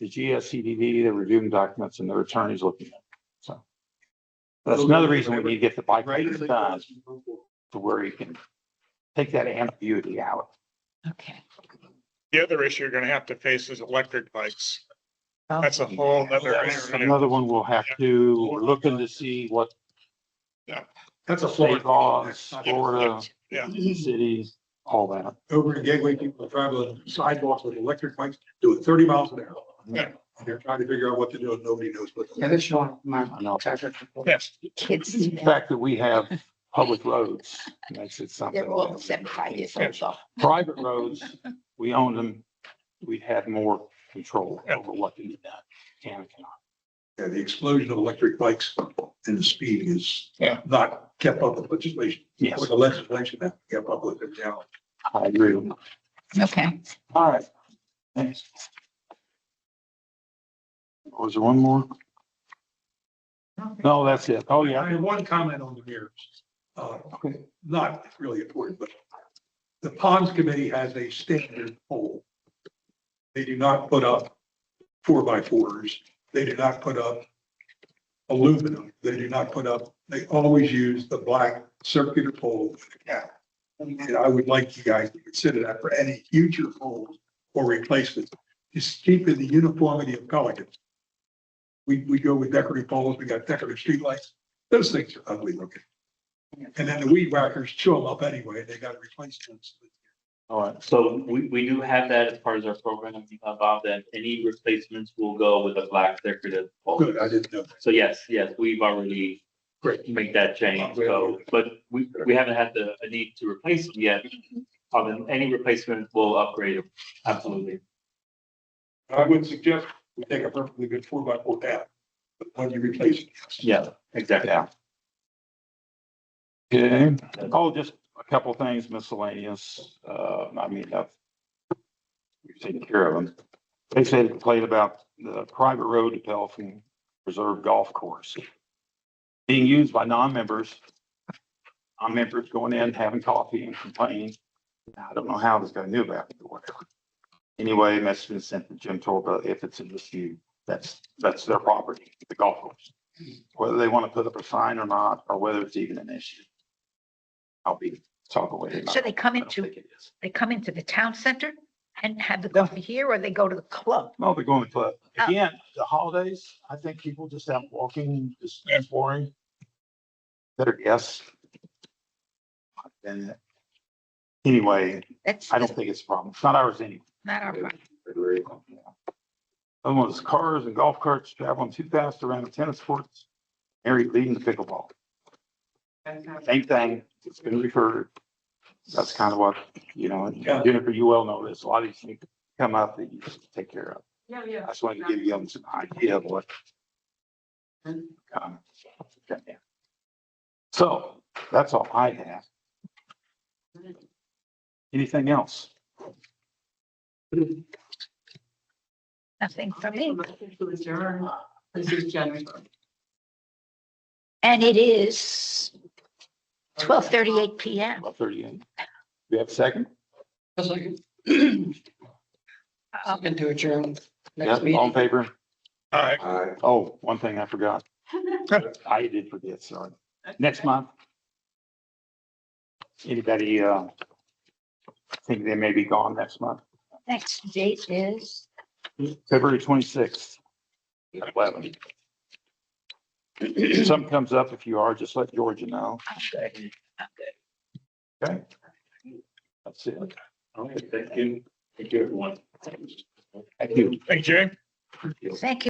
the GSCDD, they're reviewing documents and their attorneys looking at it. So that's another reason we need to get the bike lane done to where you can take that ambiguity out. Okay. The other issue you're gonna have to face is electric bikes. Oh. That's a whole other That's issue. another one we'll have to, we're looking to see what That's a state Florida. laws, Florida, Yeah. cities, all that. Over in Gateway, people travel on sidewalks with electric bikes doing 30 miles an hour. Yeah. And they're trying to figure out what to do and nobody knows what. Yeah, they're showing my. I know. Yes. Kids, The fact that we have public roads makes it something. they're all 75 years old, so. Private roads, we own them, we'd have more control over what can be done, can and cannot. Yeah, the explosion of electric bikes and the speed is Yeah. not kept up with legislation. Yes, Or the legislation that kept up with it now. I agree with you. Okay. All right. Thanks. Was there one more? No, that's it. Oh, I yeah. have one comment on the mirrors. Okay. Not really important, but the ponds committee has a standard pole. They do not put up 4x4s. They do not put up aluminum. They do not put up, they always use the black circular pole with a cap. And I would like you guys to consider that for any future poles or replacements. Just keeping the uniformity of Pelicans. We go with decorative poles. We got decorative streetlights. Those things are ugly looking. And then the weed whackers chew them up anyway. They got to replace them. All right, so we do have that as part of our program, Bob, that any replacements will go with a black decorative pole. Good, I didn't know that. So yes, we've already made that change, so, but we haven't had a need to replace them yet. Any replacement will upgrade them, absolutely. I would suggest we take a perfectly good 4x4 down, but when you replace it. Yeah, exactly. Yeah. Okay. Oh, just a couple things miscellaneous. I mean, we've taken care of them. They said a complaint about the private road to Pelton Reserve Golf Course being used by non-members. Non-members going in, having coffee and complaining. I don't know how this guy knew about it or whatever. Anyway, message been sent to Jim Torba. If it's a dispute, that's their property, the golf course. Whether they want to put up a sign or not, or whether it's even an issue. I'll be talking with him. So they come into the town center and have the coffee here, or they go to the club? No, they're going to club. Oh. Again, the holidays, I think people just out walking, just exploring. Better guess. And anyway, That's I don't think it's a problem. It's not ours anyway. not our problem. Other ones, cars and golf carts traveling too fast around the tennis courts. Area leading the pickleball. Same thing. It's been referred. That's kind of what, and Jennifer, you well know this. A lot of these things come up that you just take care of. Yeah, I just wanted to give you some idea of what. So that's all I have. Anything else? Nothing for me. To adjourn. This is Jennifer. And it is 12:38 PM. 12:38. We have a second? A second. Second to adjourn Yeah, next all in meeting. favor? All right. Oh, one thing I forgot. I did forget, sorry. Next month. Anybody, think they may be gone next month? Next date is, February 26th. 11. If something comes up, if you are, just let Georgia know. I'm good. Okay? That's it. Okay, thank you. Thank you, everyone. Thank you. Hey, Jay. Thank you.